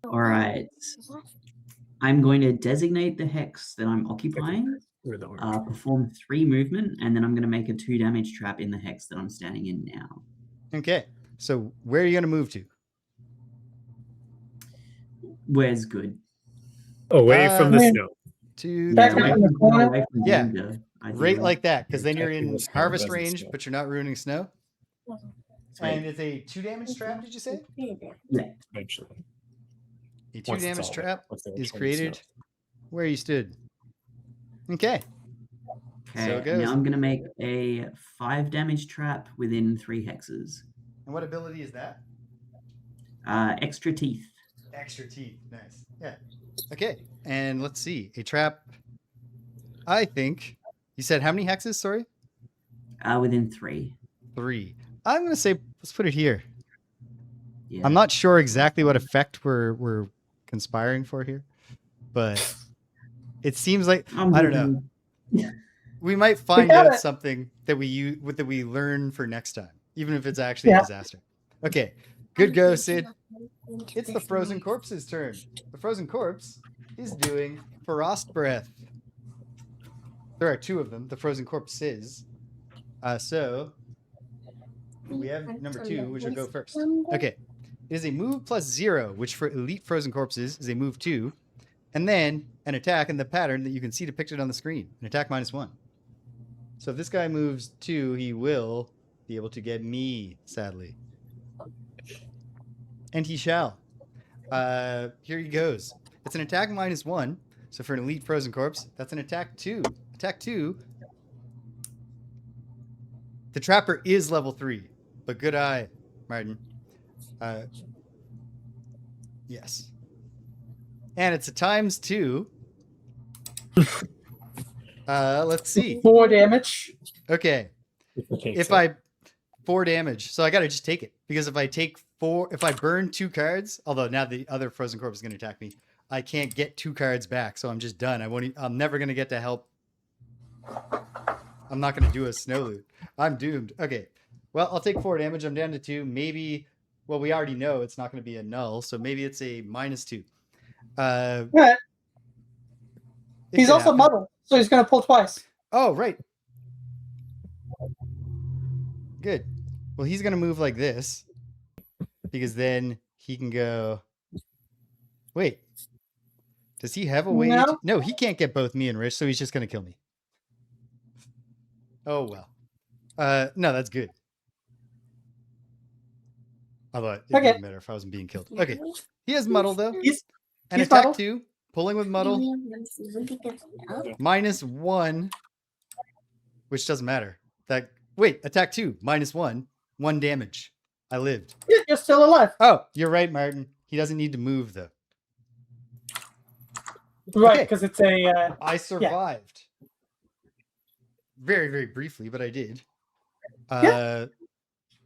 All right. I'm going to designate the hex that I'm occupying, Where the orange. perform 3 movement, and then I'm going to make a 2 damage trap in the hex that I'm standing in now. Okay, so where are you going to move to? Where's good? Away from the I mean, snow. To Back the up in the corner? away from Yeah. danger, right ideally. like that, because then you're Protecting in the snow harvest doesn't range, snow. but you're not ruining snow. Sweet. And it's a 2 damage trap, did you say? Eventually. A 2 Once it's damage all- trap once they is return the created snow. where you stood. Okay. Okay, So it goes. now I'm going to make a 5 damage trap within 3 hexes. And what ability is that? Extra teeth. Extra teeth. Nice. Yeah. Okay. And let's see. A trap. I think you said how many hexes? Sorry. Within 3. 3. I'm going to say let's put it here. Yeah. I'm not sure exactly what effect we're conspiring for here, but it seems like I don't know. We might find got out it. something that we learn for next time, even if it's actually a Yeah. disaster. Okay. Good go, Sid. It's the frozen corpse's turn. The frozen corpse is doing frost breath. There are 2 of them. The frozen corpses. So we have number 2, which will go first. Okay. It is a move plus 0, which for elite frozen corpses is a move 2, and then an attack in the pattern that you can see depicted on the screen. An attack -1. So if this guy moves 2, he will be able to get me, sadly. And he shall. Here he goes. It's an attack -1. So for an elite frozen corpse, that's an attack 2. Attack 2. The trapper is level 3, but good eye, Martin. Yes. And it's a ×2. Let's see. 4 damage. Okay. If I 4 damage, so I gotta just take it, because if I take 4, if I burn 2 cards, although now the other frozen corpse is gonna attack me, I can't get 2 cards back, so I'm just done. I'm never gonna get to help. I'm not gonna do a snow loot. I'm doomed. Okay. Well, I'll take 4 damage. I'm down to 2. Maybe. Well, we already know it's not gonna be a null, so maybe it's a -2. Yeah. It He's could also happen. muddled, so he's going to pull twice. Oh, right. Good. Well, he's going to move like this, because then he can go. Wait. Does he have a way? No. No, he can't get both me and Rich, so he's just going to kill me. Oh, well. No, that's good. Although it Okay. wouldn't matter if I wasn't being killed. Okay. He has muddle, though. He's An he's attack muddled. 2, pulling with muddle, -1, which doesn't matter. Attack 2, -1, 1 damage. I lived. You're still alive. Oh, you're right, Martin. He doesn't need to move, though. Right, Okay. because it's a. I survived. Very, very briefly, but I did.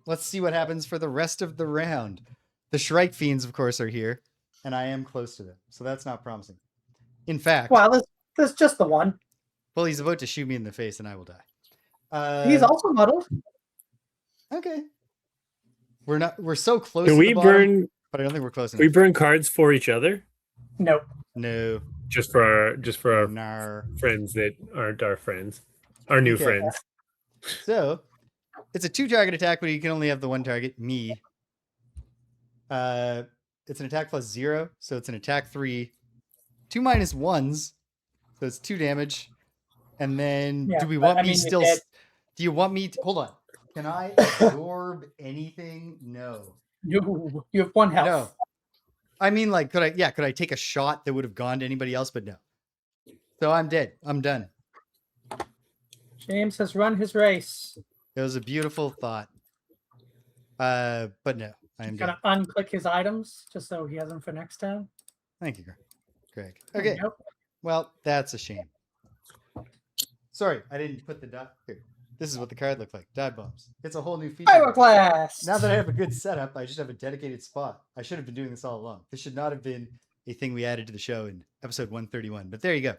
Let's see what happens for the rest of the round. The Shrike Fiends, of course, are here, and I am close to them, so that's not promising. In fact, Well, there's just the one. well, he's about to shoot me in the face, and I will die. He's also muddled. Okay. We're so close Can to we the bottom, burn? but I don't think we're close Can we enough. burn cards for each other, No. No. just for our Nar. friends that aren't our friends, our new Okay. friends? So it's a 2-target attack, but you can only have the 1 target, me. It's an attack plus 0, so it's an attack 3. 2 -1s, so it's 2 damage. And then Yeah, do we but, want I me mean, still? it- Do you want me to hold on? Can I absorb anything? No. You have 1 health. No. I mean, like, could I take a shot that would have gone to anybody else? But no. So I'm dead. I'm done. James has run his race. It was a beautiful thought. But no. I am Gonna dead. unclick his items just so he has them for next time. Thank you, Greg. There you Okay. go. Well, that's a shame. Sorry, I didn't put the dot here. This is what the card looked like. Dive bombs. It's a whole new feature. Pyroclast. Now that I have a good setup, I just have a dedicated spot. I should have been doing this all along. This should not have been a thing we added to the show in episode 131. But there you go.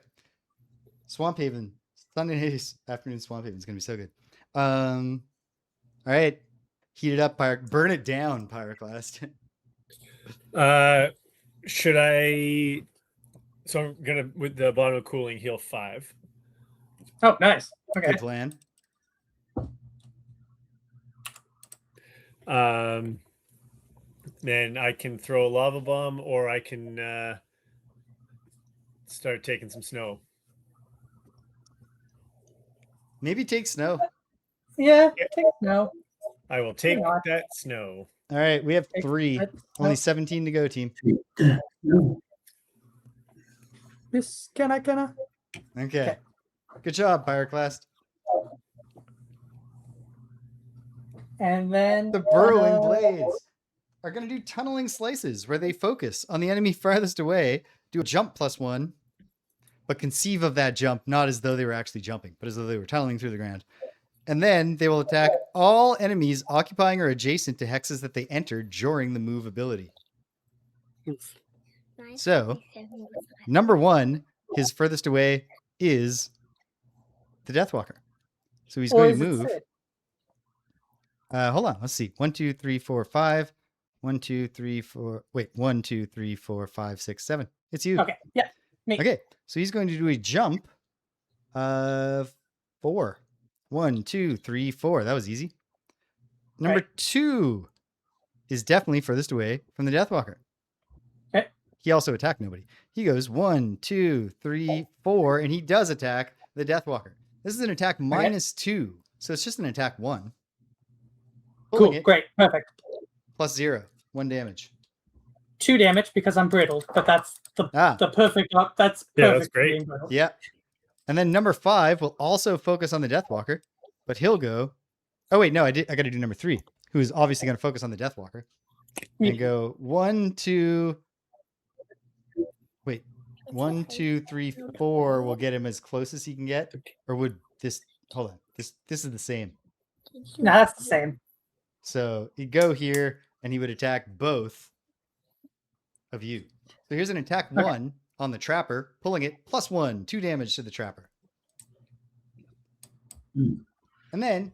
Swamphaven. Sunday afternoon Swamphaven is going to be so good. All right. Heat it up, burn it down, Pyroclast. Should I? So I'm gonna with the bottom of cooling heal 5. Oh, nice. Okay. Good plan. Then I can throw a lava bomb, or I can start taking some snow. Maybe take snow. Yeah. Yeah. Take no. I will take on. that snow. All right. We have Take 3. that Only snow. 17 to go, team. This can I? Okay. Okay. Good job, Pyroclast. And then The burrowing blades are going to do tunneling slices where they focus on the enemy farthest away, do a jump +1, but conceive of that jump not as though they were actually jumping, but as though they were tunneling through the ground. And then they will attack all enemies occupying or adjacent to hexes that they entered during the move ability. So, number 1, his furthest away is the Deathwalker. So he's or going is to it move. Sid? Hold on. Let's see. 1, 2, 3, 4, 5. 1, 2, 3, 4. Wait. 1, 2, 3, 4, 5, 6, 7. It's you. Okay. Yeah. Me. Okay. So he's going to do a jump of 4. 1, 2, 3, 4. That was easy. Number 2 is definitely furthest away from the Deathwalker. Okay. He also attacked nobody. He goes 1, 2, 3, 4, and he does attack the Deathwalker. This is an attack -2, so it's just an attack 1. Pulling Cool. it, Great. Perfect. +0, 1 damage. 2 damage because I'm brittled, but that's the perfect. That's perfect. Yeah, that's for great. being brittled. Yeah. And then number 5 will also focus on the Deathwalker, but he'll go. Oh wait, no, I got to do number 3, who is obviously going to focus on the Deathwalker, Me. and go 1, 2. Wait, 1, 2, 3, 4 will get him as close as he can get, or would this? Hold on, this is the same. No, that's the same. So he'd go here, and he would attack both of you. So here's an attack 1 on the Trapper, pulling it +1, 2 damage to the Trapper. Mm. And then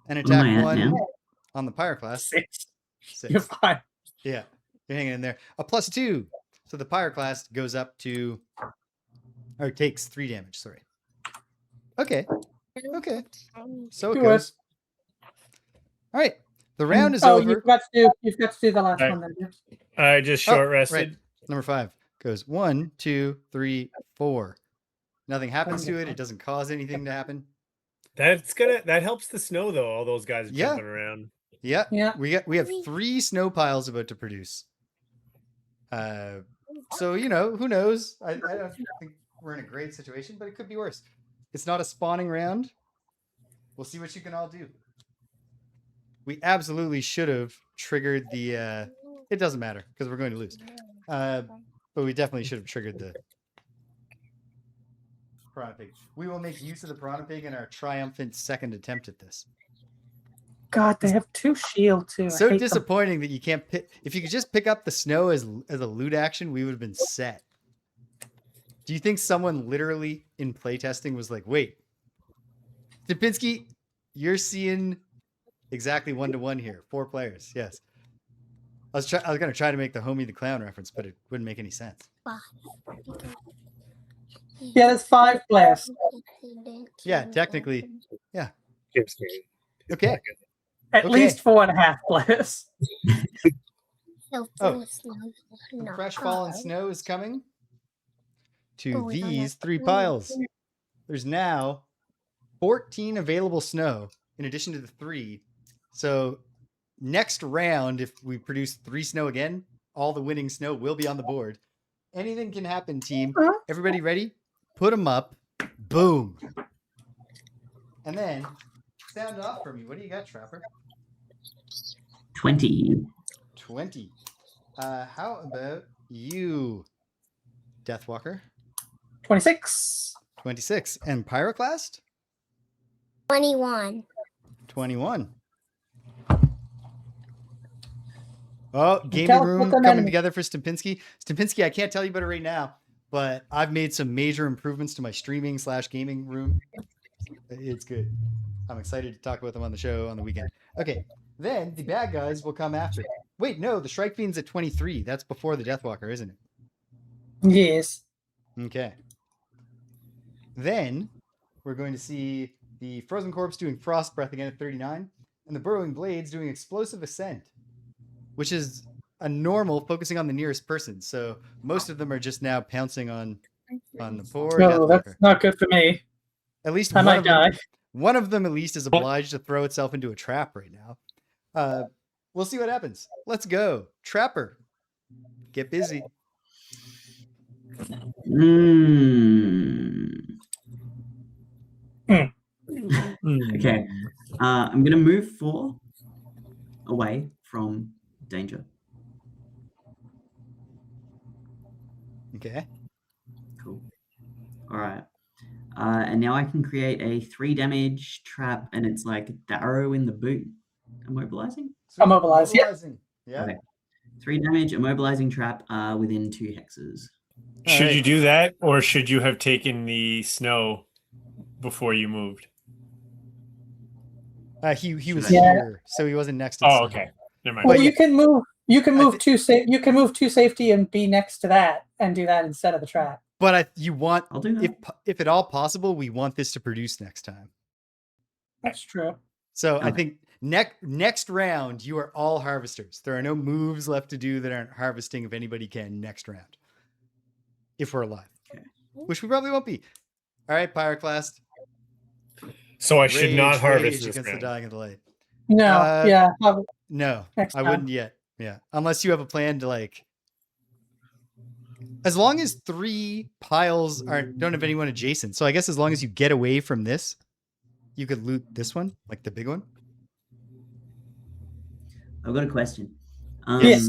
an What am I attack at 1 now? on the Pyroclast. 6. 6. You're fine. Yeah, you're hanging in there. A +2. So the Pyroclast goes up to, or takes 3 damage, sorry. Okay. Okay. So it Do goes. All right. The round is over. You've got to do the last Right. one then. Yeah. I just Oh, short right. rested. Number 5 goes 1, 2, 3, 4. Nothing happens to it. It doesn't cause anything to happen. That helps the snow though. All those guys Yeah. jumping around. Yeah. Yeah. We have 3 snow piles about to produce. So who knows? I don't think we're in a great situation, but it could be worse. It's not a spawning round. We'll see what you can all do. We absolutely should have triggered the. It doesn't matter because we're going to lose. But we definitely should have triggered the Piranha Pig. We will make use of the Piranha Pig in our triumphant second attempt at this. God, they have 2 shield too. I So hate them. disappointing that you can't pick. If you could just pick up the snow as a loot action, we would have been set. Do you think someone literally in playtesting was like, "Wait, Stupinski, you're seeing exactly 1-to-1 here, 4 players." Yes. I was gonna try to make the Homie the Clown reference, but it wouldn't make any sense. Yeah, there's 5 players. Yeah, technically. Gives me- Okay. At Okay. least 4.5 players. Oh. The fresh fallen snow is coming to Oh, we don't these have 3 to piles. There's now 14 available snow in addition to the 3. So next round, if we produce 3 snow again, all the winning snow will be on the board. Anything can happen, team. Uh-huh. Everybody ready? Put them up. Boom. And then sound off for me. What do you got, Trapper? 20. 20. How about you, Deathwalker? 26. 26. And Pyroclast? 21. 21. Oh, gaming Tell us room what's an coming enemy. together for Stempinski. Stempinski, I can't tell you about it right now, but I've made some major improvements to my streaming / gaming room. It's good. I'm excited to talk about them on the show on the weekend. Okay, then the bad guys will come after. Wait, no, the Shrike Fiend's at 23. That's before the Deathwalker, isn't it? Yes. Okay. Then we're going to see the Frozen Corpse doing Frost Breath again at 39, and the Burrowing Blades doing Explosive Ascent, which is a normal focusing on the nearest person. So most of them are just now pouncing on the poor No, Deathwalker. that's not good for me. At least I one might of them, die. one of them at least is obliged to throw itself into a trap right now. We'll see what happens. Let's go. Trapper. Get busy. Okay. I'm going to move 4 away from danger. Okay. Cool. All right. And now I can create a 3 damage trap, and it's like the arrow in the boot. Immobilizing? Sweet. Immobilize, yeah. Immobilizing. Yeah. Okay. 3 damage, immobilizing trap within 2 hexes. Should Alright. you do that, or should you have taken the snow before you moved? He was Yeah. here, so he wasn't next to the Oh, sun. okay. Never mind. Well, But you yeah. can move. You can I move to You can move to safety and be next to that, and do that instead of the trap. But you want, I'll do that. if at all possible, we want this to produce next time. That's true. So I Okay. think next round, you are all harvesters. There are no moves left to do that aren't harvesting if anybody can next round. If we're alive. Okay. Which we probably won't be. All right, Pyroclast. So I should not harvest rage this against the round. dying of the light. No, yeah. No, Next I time. wouldn't yet. Yeah. Unless you have a plan to as long as 3 piles don't have anyone adjacent. So I guess as long as you get away from this, you could loot this one, like the big one. I've got a question. Yes.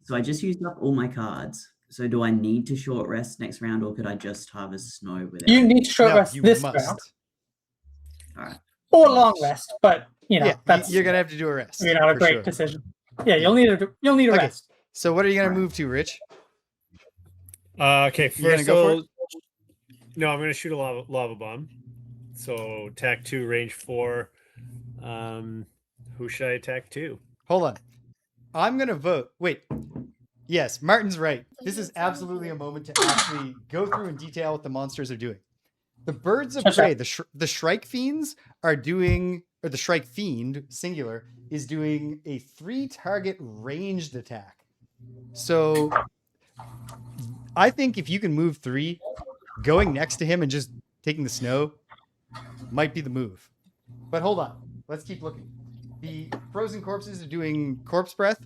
So I just used up all my cards. So do I need to short rest next round, or could I just harvest snow without? You need to short No, rest you this must. round, All right. or long rest, but Yeah, that's you're gonna have to do a rest. not a for great sure. decision. Yeah, you'll need a Okay. rest. So what are you gonna Alright. move to, Rich? Okay, You gonna first go for no, I'm going to shoot a lava bomb. So attack 2, range 4. Who should I attack 2? Hold on. I'm gonna vote. Wait. Yes, Martin's right. This is absolutely a moment to actually go through in detail what the monsters are doing. The birds of Sure. prey, the Shrike Fiends are doing, or the Shrike Fiend, singular, is doing a 3-target ranged attack. So I think if you can move 3, going next to him and just taking the snow might be the move. But hold on. Let's keep looking. The Frozen Corpses are doing Corpse Breath,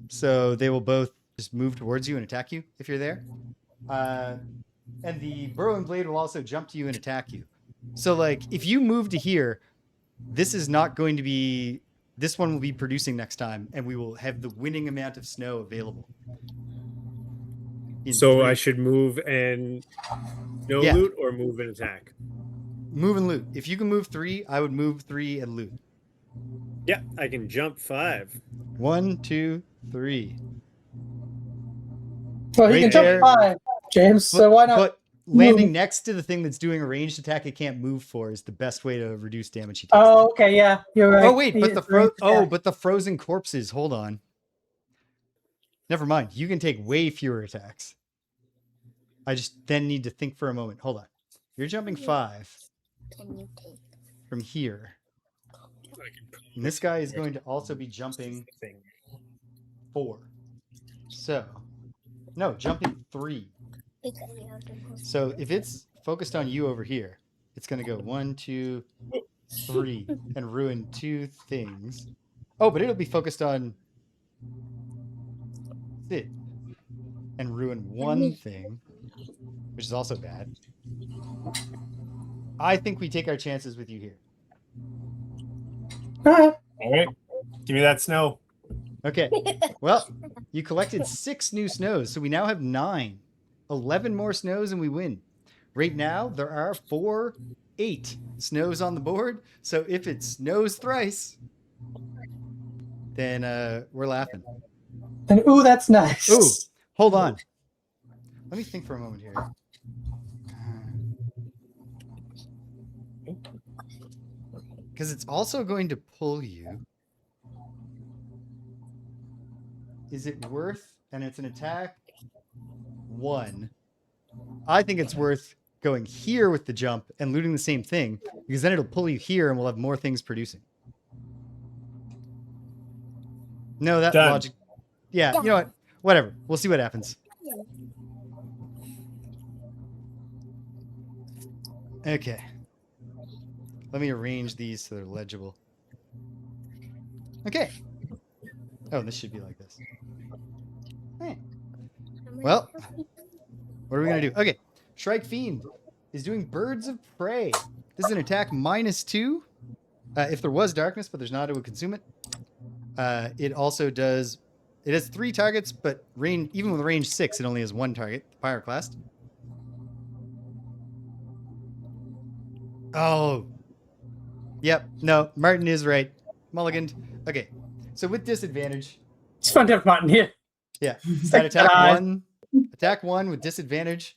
so they will both just move towards you and attack you if you're there. And the Burrowing Blade will also jump to you and attack you. So, if you move to here, this is not going to be... This one will be producing next time, and we will have the winning amount of snow available. So I should move and no Yeah. loot, or move and attack? Move and loot. If you can move 3, I would move 3 and loot. Yeah, I can jump 5. 1, 2, 3. Well, he Right can there. jump 5, James. So why not? But landing move? next to the thing that's doing a ranged attack it can't move for is the best way to reduce damage he takes. Oh, okay, yeah, you're right. Oh wait, but the but the frozen corpses. Hold on. Never mind. You can take way fewer attacks. I just then need to think for a moment. Hold on. You're jumping 5 Can you take? from here. I can And this guy is going to also be jumping 4. So, no, jumping 3. Because you have to move. So if it's focused on you over here, it's going to go 1, 2, 3 and ruin 2 things. Oh, but it'll be focused on Sid and ruin 1 thing, which is also bad. I think we take our chances with you here. All right. All right, give me that snow. Okay. Well, you collected 6 new snows, so we now have 9. 11 more snows and we win. Right now, there are 8 snows on the board. So if it snows thrice, then we're laughing. And ooh, that's nice. Ooh, hold on. Let me think for a moment here. Because it's also going to pull you. Is it worth, and it's an attack 1. I think it's worth going here with the jump and looting the same thing, because then it'll pull you here and we'll have more things producing. No, that Done. logic. Yeah, you know what? Whatever. We'll see what happens. Okay. Let me arrange these so they're legible. Okay. Oh, this should be like this. Hey. Well, what are we going to do? Okay. Shrike Fiend is doing Birds of Prey. This is an attack -2. If there was darkness, but there's not, it would consume it. It also does... It has 3 targets, but even with range 6, it only has 1 target. Pyroclast. Oh. Yep. No, Martin is right. Mulliganed. Okay. So with disadvantage... It's fun to have Martin here. Yeah. It's That like, attack 1. Attack 1 with disadvantage.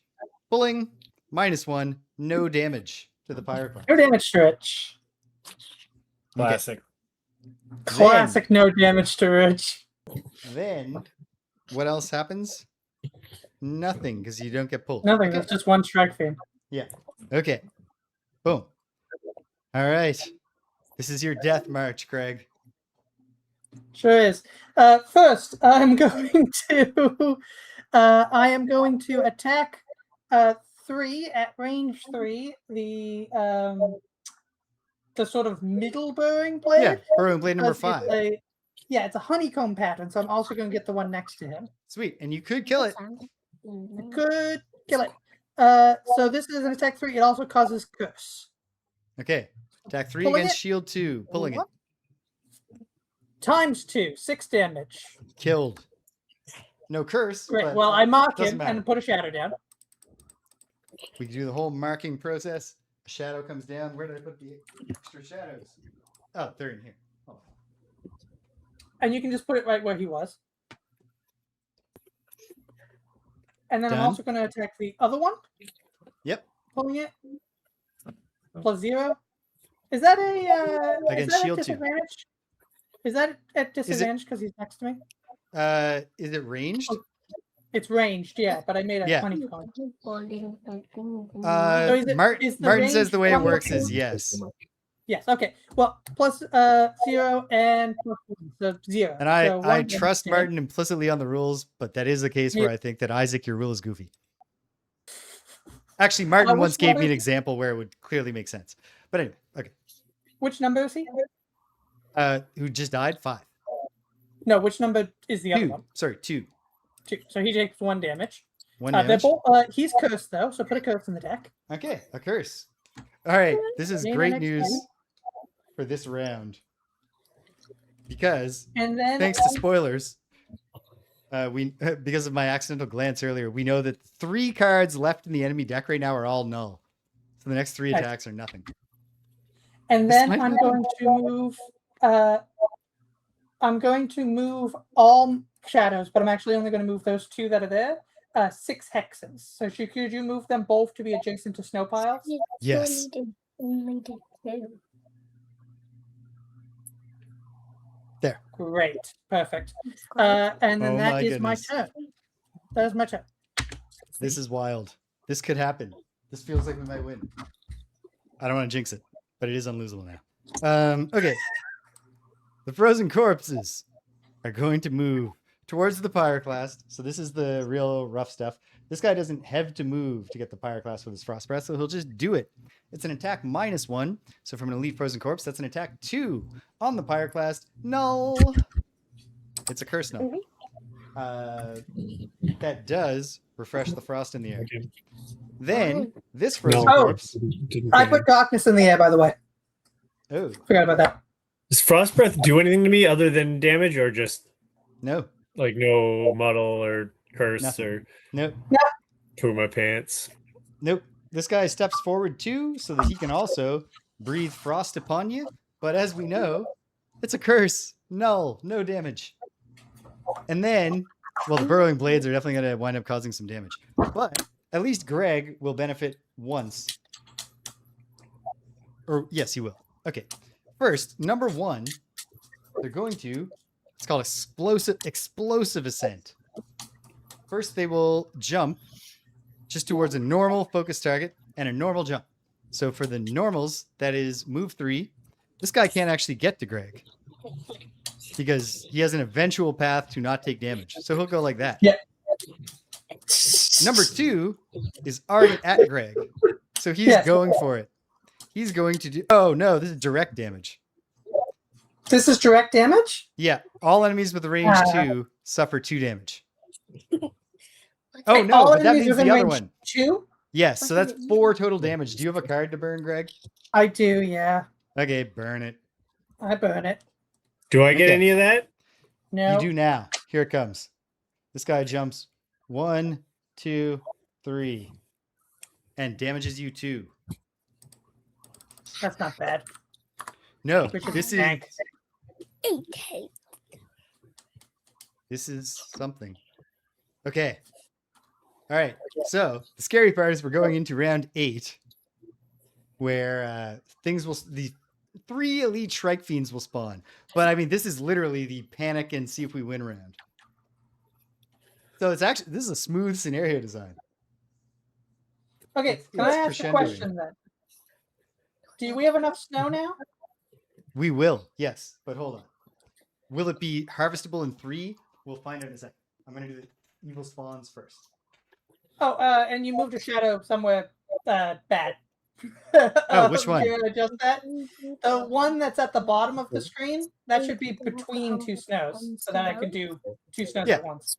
Pulling. -1. No damage to the Pyroclast. No damage to Rich. Classic. Classic no damage to Rich. Then, what else happens? Nothing, because you don't get pulled. Nothing. Okay. That's just one strike fiend. Yeah. Okay. Boom. All right. This is your death march, Craig. Sure is. First, I'm going to attack 3 at range 3. The sort of middle burrowing blade. Yeah. Burrowing blade number 5. It's a honeycomb pattern, so I'm also going to get the one next to him. Sweet. And you could kill it. Could kill it. So this is an attack 3. It also causes curse. Okay. Attack 3 Pulling against it. shield 2. Pulling it. Times 2, 6 damage. Killed. No curse. Great. but Well, I mark doesn't him matter. and put a shadow down. We can do the whole marking process. A shadow comes down. Where did I put the extra shadows? Oh, they're in here. Oh. And you can just put it right where he was. And then I'm Done. also going to attack the other one. Yep. Pulling it. +0. Is that a Against shield 2. disadvantage? Is that at disadvantage because he's next to me? Is it ranged? It's ranged, yeah, but I made a Yeah. honeycomb. is it- Martin is the says range the way it one works or is two? yes. Yes, okay. Well, +0 and +1, so 0. And So I one trust damage. Martin implicitly on the rules, but that is a case where I think that Isaac, your rule is goofy. Actually, Martin which once gave me one an is- example where it would clearly make sense. But anyway, okay. Which number is he? Who just died? 5. No, which number is the other 2. one? Sorry, 2. 2. So he takes 1 damage. 1 They're damage. both, he's cursed though, so put a curse in the deck. Okay, a curse. All right, this is Name great next news time. for this round. Because And then thanks to spoilers, because of my accidental glance earlier, we know that 3 cards left in the enemy deck right now are all null. So the next 3 Right. attacks are nothing. And This then might I'm happen. going to move. I'm going to move all shadows, but I'm actually only going to move those 2 that are there. 6 hexes. So could you move them both to be adjacent to snow piles? Yes. Only did 2. There. Great, perfect. And then Oh that my is my goodness. turn. That is my turn. This is wild. This could happen. This feels like we might win. I don't want to jinx it, but it is unlosable now. Okay. The frozen corpses are going to move towards the Pyroclast. So this is the real rough stuff. This guy doesn't have to move to get the Pyroclast with his Frost Breath, so he'll just do it. It's an attack -1. So from an elite frozen corpse, that's an attack 2 on the Pyroclast. Null. It's a curse null. That does refresh the frost in the air. Okay. Then this frozen No. corpse. Didn't I get put it. darkness in the air, by the way. Oh, Forgot about that. Does Frost Breath do anything to me other than damage, or just No. Like no muddle or curse Nothing. or Nope. poo my pants. Nope. This guy steps forward too, so that he can also breathe frost upon you. But as we know, it's a curse. Null. No damage. And then, well, the burrowing blades are definitely going to wind up causing some damage. But at least Greg will benefit once. Or yes, he will. Okay. First, number one, they're going to, it's called explosive ascent. First, they will jump just towards a normal focus target and a normal jump. So for the normals, that is move 3. This guy can't actually get to Greg because he has an eventual path to not take damage. So he'll go like that. Yeah. Number 2 is already at Greg. So he's going for it. He's going to do, oh no, this is direct damage. This is direct damage? Yeah. All enemies with a range 2 suffer 2 damage. Oh no, All but that enemies means within the other range one. 2? Yes, so that's 4 total damage. Do you have a card to burn, Greg? I do, yeah. Okay, burn it. I burn it. Do I get Okay. any of that? No. You do now. Here it comes. This guy jumps 1, 2, 3, and damages you 2. That's not bad. No, Which is this is tank. Okay. this is something. Okay. All right. So the scary part is we're going into round 8, where the 3 elite Shrike Fiends will spawn. But I mean, this is literally the panic and see if we win round. So this is a smooth scenario design. Okay, It's can I ask a crescendoing. question then? Do we have enough snow now? We will, yes. But hold on. Will it be harvestable in 3? We'll find out in a second. I'm going to do the evil spawns first. Oh, and you moved a shadow somewhere bad. Oh, which one? You adjust that? The one that's at the bottom of the screen, that should be between 2 snows, so that I could do 2 snows Yeah. at once.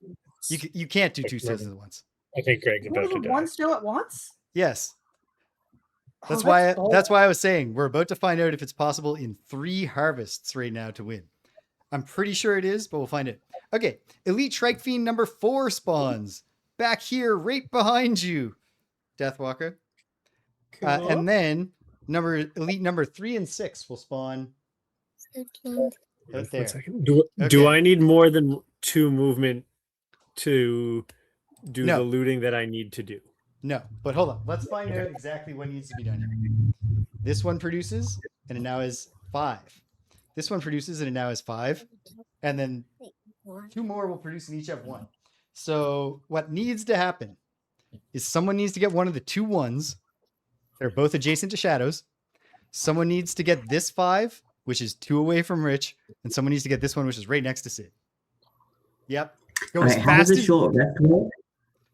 You can't do 2 snows at once. I think Greg's You about wanna to do die. 1 snow at once? Yes. That's Oh, why bold. that's why I was saying we're about to find out if it's possible in 3 harvests right now to win. I'm pretty sure it is, but we'll find it. Okay, Elite Shrike Fiend number 4 spawns back here, right behind you, Deathwalker. Cool. And then Elite number 3 and 6 will spawn out One there. second. Do I need more than 2 movement to do No. the looting that I need to do? No, but hold on. Let's find out exactly what needs to be done here. This one produces, and it now is 5. This one produces, and it now is 5. And then 2 more will produce and each have 1. So what needs to happen is someone needs to get one of the 2 ones that are both adjacent to shadows. Someone needs to get this 5, which is 2 away from Rich, and someone needs to get this one, which is right next to Sid. Yep. Go as Alright, how does fast a as short rest work?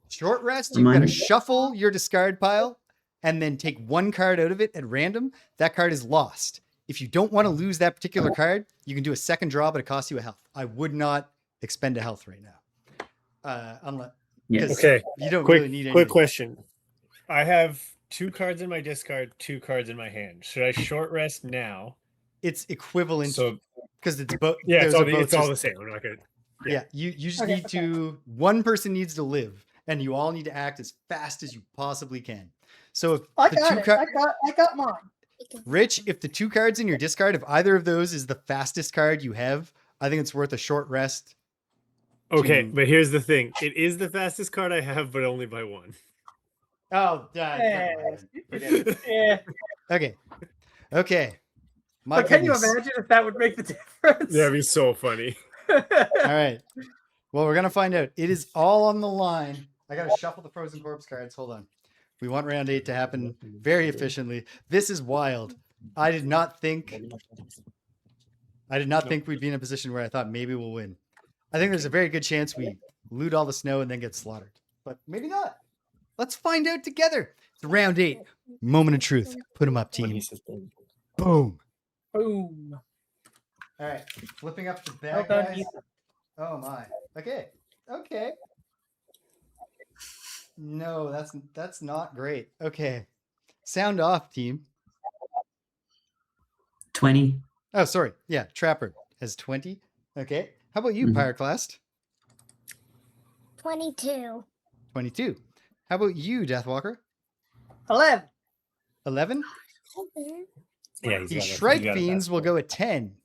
Short rest, you've got to Remind- shuffle your discard pile and then take 1 card out of it at random. That card is lost. If you don't want to lose that particular card, you can do a second draw, but it costs you a health. I would not expend a health right now. Unless Yeah. 'cause Okay. you don't Quick, really need quick anything. question. I have 2 cards in my discard, 2 cards in my hand. Should I short rest now? It's equivalent So because it's both. yeah, it's those all, are both it's all the just- same. I'm not gonna. Yeah, you just Okay, need to. One person needs to live, and you all need to act as fast as you possibly can. So if I the got 2 it. cards. I got mine. Rich, if the 2 cards in your discard, if either of those is the fastest card you have, I think it's worth a short rest. Okay, to- but here's the thing. It is the fastest card I have, but only by 1. Oh, Yeah. Forget it. Yeah. Okay. Okay. My But can you goodness. imagine if that would make the difference? That'd be so funny. All right. Well, we're gonna find out. It is all on the line. I gotta shuffle the frozen corpse cards. Hold on. We want round 8 to happen very efficiently. This is wild. I did not think we'd be in a position where I thought maybe we'll win. I think there's a very good chance we loot all the snow and then get slaughtered. But maybe not. Let's find out together. It's round 8. Moment of truth. Put them up, team. Boom. Boom. All right. Flipping up the Well bad done, guys. Ethan. Oh my. Okay. Okay. No, that's not great. Okay. Sound off, team. 20. Oh, sorry. Yeah, Trapper has 20. Okay. How about you, Mhm. Pyroclast? 22. 22. How about you, Deathwalker? 11. 11. Yeah, he's The got Shrike a Fiends best will score. go at 10.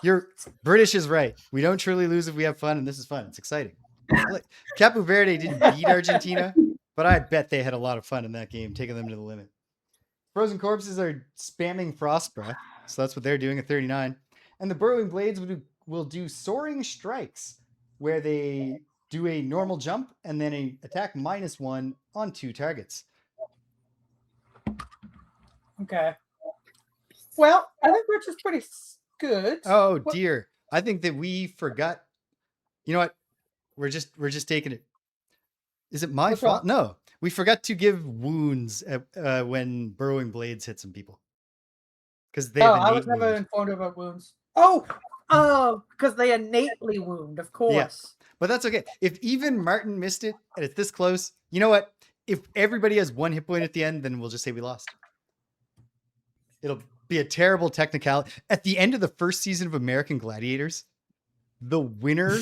Your British is right. We don't truly lose if we have fun, and this is fun. It's exciting. Like, Capo Verde didn't beat Argentina, but I bet they had a lot of fun in that game, taking them to the limit. Frozen Corpses are spamming Frost Breath, so that's what they're doing at 39. And the Burrowing Blades will do Soaring Strikes, where they do a normal jump and then a attack -1 on 2 targets. Okay. Well, I think Rich is pretty good. Oh What- dear. I think that we forgot. You know what? We're just taking it. Is it my What's fault? wrong? No. We forgot to give wounds when Burrowing Blades hit some people. Because they Oh, have I was innate never wound. informed about wounds. Oh, because they innately wound, of course. But that's okay. If even Martin missed it and it's this close, you know what? If everybody has 1 hit point at the end, then we'll just say we lost. It'll be a terrible technicality. At the end of the first season of American Gladiators, the winner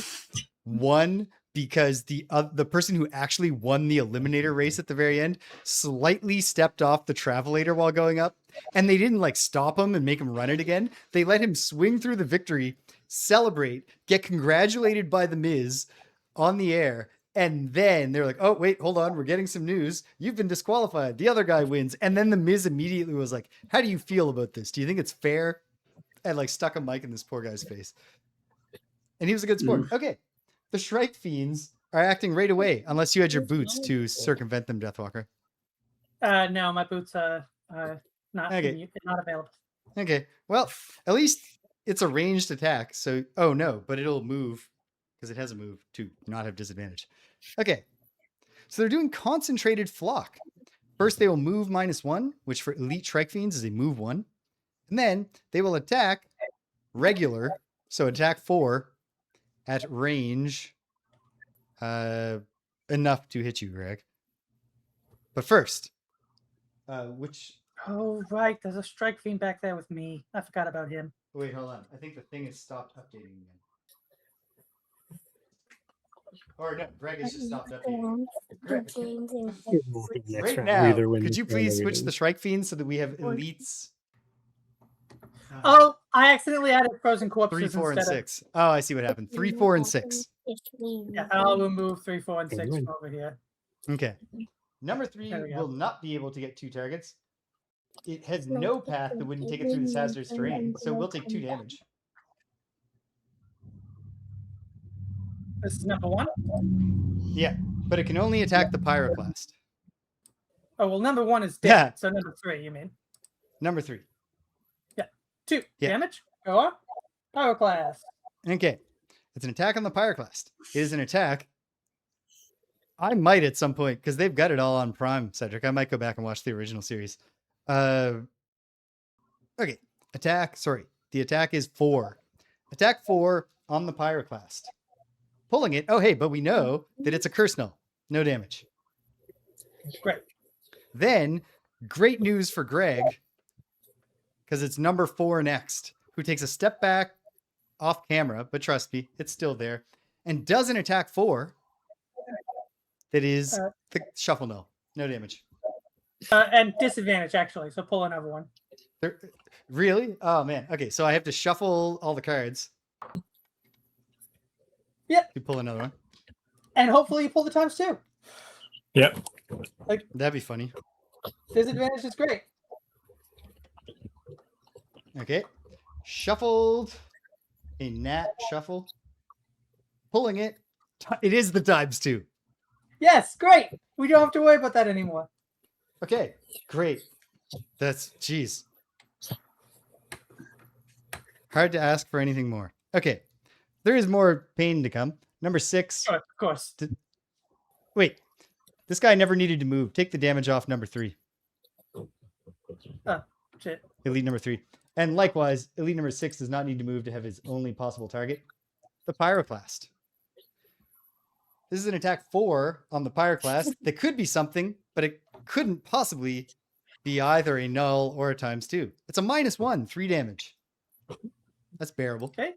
won because the person who actually won the eliminator race at the very end slightly stepped off the travelator while going up, and they didn't like stop him and make him run it again. They let him swing through the victory, celebrate, get congratulated by the Miz on the air, and then they're like, oh wait, hold on, we're getting some news, you've been disqualified, the other guy wins. And then the Miz immediately was like, how do you feel about this? Do you think it's fair? And like stuck a mic in this poor guy's face. And he was a good sport. Okay. The Shrike Fiends are acting right away, unless you had your boots to circumvent them, Deathwalker. No, my boots are not Okay. not available. Okay. Well, at least it's a ranged attack. So, oh no, but it'll move because it has a move to not have disadvantage. Okay. So they're doing Concentrated Flock. First, they will move -1, which for Elite Shrike Fiends is a move 1. And then they will attack regular. So attack 4 at range enough to hit you, Greg. But first, which... Oh, right. There's a Strike Fiend back there with me. I forgot about him. Wait, hold on. I think the thing has stopped updating again. Or no, Greg has just stopped updating. Greg, right now, could you please switch the Shrike Fiends so that we have elites? Oh, I accidentally added Frozen Corpses 3, 4, and instead 6. Oh, I see what happened. 3, 4, and 6. Yeah, I'll remove 3, 4, and 6 from over here. Okay. Number 3 There we go. will not be able to get 2 targets. It has no path that wouldn't take it through this hazardous terrain, so we'll take 2 damage. This is number 1. Yeah, but it can only attack the Pyroclast. Oh, well, number 1 is dead. Yeah. So number 3, you mean? Number 3. 2 Yeah. damage. Go on. Pyroclast. Okay. It's an attack on the Pyroclast. It is an attack. I might at some point, because they've got it all on Prime, Cedric. I might go back and watch the original series. Okay. Attack. Sorry. The attack is 4. Attack 4 on the Pyroclast. Pulling it. Oh, hey, but we know that it's a curse null. No damage. Great. Then, great news for Greg, because it's number 4 next, who takes a step back off camera, but trust me, it's still there, and does an attack 4 that is the shuffle null. No damage. And disadvantage, actually. So pull another one. Really? Oh, man. Okay, so I have to shuffle all the cards. Yep. You pull another one. And hopefully you pull the times 2. Yep. That'd be funny. Disadvantage is great. Okay. Shuffled. A nat shuffle. Pulling it. It is the times 2. Yes, great. We don't have to worry about that anymore. Okay, great. That's, geez. Hard to ask for anything more. Okay. There is more pain to come. Number 6. Of course. Wait. This guy never needed to move. Take the damage off number 3. Oh, shit. Elite number 3. And likewise, elite number 6 does not need to move to have his only possible target, the Pyroclast. This is an attack 4 on the Pyroclast that could be something, but it couldn't possibly be either a null or a times 2. It's a -1, 3 damage. That's bearable. Okay.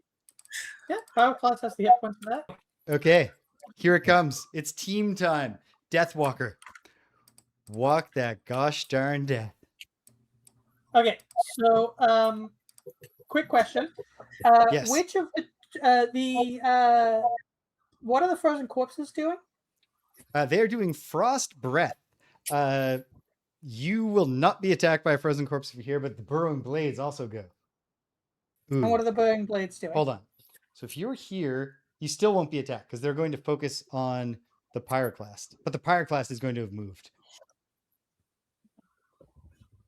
Yeah, Pyroclast has the hit points for that. Okay, here it comes. It's team time. Deathwalker. Walk that gosh darn death. Okay, so quick question. Yes. Which of what are the frozen corpses doing? They're doing frost breath. You will not be attacked by a frozen corpse if you're here, but the burrowing blades also go. And Ooh, what are the burning blades doing? hold on. So if you're here, you still won't be attacked because they're going to focus on the pyroclast, but the pyroclast is going to have moved.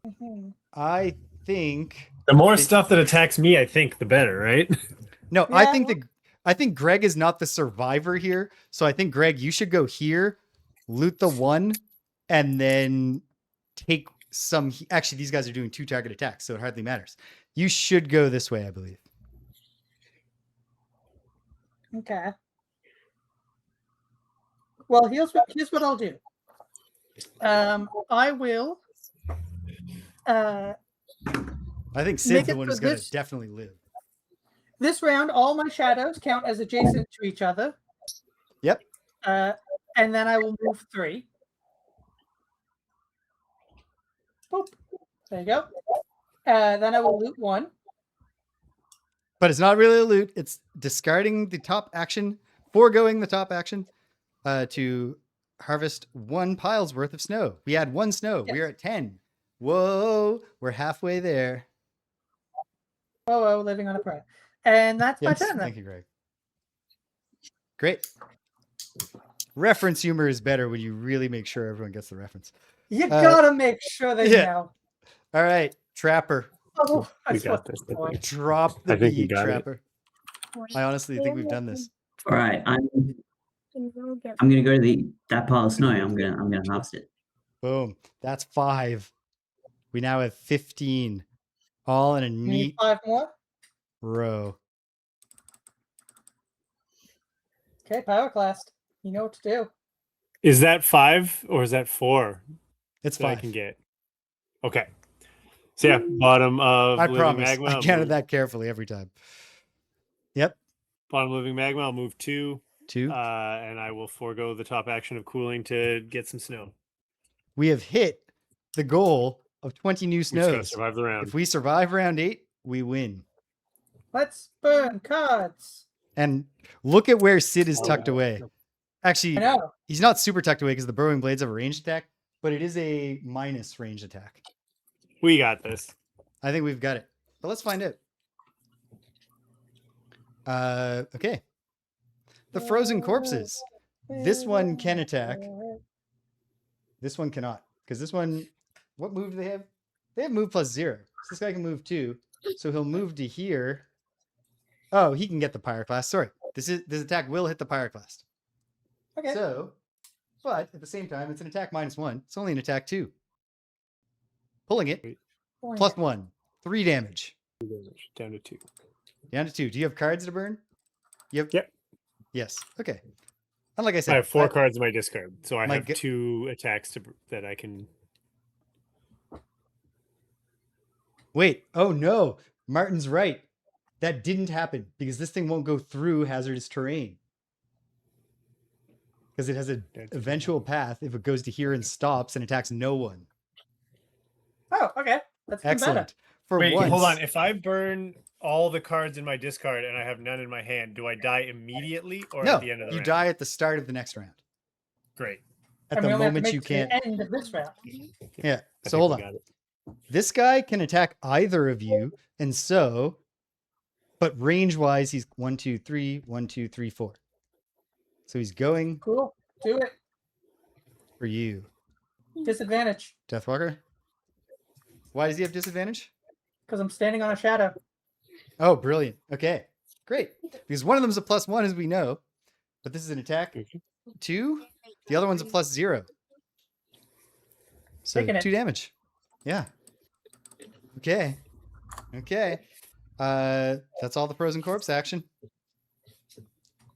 Mhm. I think The more They- stuff that attacks me, I think, the better, right? no. Yeah. I think Greg is not the survivor here, so I think Greg, you should go here, loot the one, and then take some. Actually, these guys are doing 2 target attacks, so it hardly matters. You should go this way, I believe. Okay. Well, here's what I'll do. I will. I think Sid's Make the it one for who's going to this- definitely live. This round, all my shadows count as adjacent to each other. Yep. And then I will move 3. Boop. There you go. Then I will loot 1. But it's not really a loot. It's discarding the top action, foregoing the top action to harvest 1 pile's worth of snow. We had 1 snow. Yes. We're at 10. Whoa, we're halfway there. Oh, living on a prayer. And that's my Yes, turn then. thank you, Greg. Great. Reference humor is better when you really make sure everyone gets the reference. You gotta make sure they yeah. know. All right, Trapper. Oh, I We swear got this. to God. Drop the I think you beat, got it. Trapper. I honestly think we've done this. All right, I'm Get gonna go to that pile of snow. I'm gonna harvest it. Boom. That's 5. We now have 15. All in a You need neat 5 more. row. Okay, Pyroclast. You know what to do. Is that 5 or is that 4 It's that I 5. can get? Okay. So yeah, bottom of I living promise. magma. I I'll counted move- that carefully every time. Yep. Bottom living magma. I'll move 2, 2. and I will forego the top action of cooling to get some snow. We have hit the goal of 20 new We just gotta snows. survive the round. If we survive round 8, we win. Let's burn cards. And look at where Sid is Oh, tucked yeah. away. Actually, I know. he's not super tucked away because the burrowing blades have a ranged attack, but it is a minus ranged attack. We got this. I think we've got it. But let's find out. Okay. The frozen corpses. This one can attack. This one cannot. Because this one, what move do they have? They have move plus 0. So this guy can move 2. So he'll move to here. Oh, he can get the pyroclast. Sorry. This attack will hit the pyroclast. Okay. So, but at the same time, it's an attack minus 1. It's only an attack 2. Pulling it, plus 1. 3 damage. Down to 2. Down to 2. Do you have cards to burn? You have... Yep. Yes. Okay. And like I said, I have 4 cards in my discard, so I My have gu- 2 attacks that I can. Wait. Oh no. Martin's right. That didn't happen because this thing won't go through hazardous terrain. Because it has an eventual path if it goes to here and stops and attacks no one. Oh, okay. That's even better. Excellent. For Wait, once. hold on. If I burn all the cards in my discard and I have none in my hand, do I die immediately or No, at the end of the you round? die at the start of the next round. Great. At And we the only have to moment make you it to can't. the end of this round. Yeah. I So think hold we on. got it. This guy can attack either of you, and so, but range wise, he's 1, 2, 3, 1, 2, 3, 4. So he's going Cool. Do it. for you, Disadvantage. Deathwalker. Why does he have disadvantage? Because I'm standing on a shadow. Oh, brilliant. Okay, great. Because one of them is a plus 1, as we know, but this is an attack Mhm. 2. The other one's a plus 0. So Taking it. 2 damage. Yeah. Okay. Okay. That's all the frozen corpse action.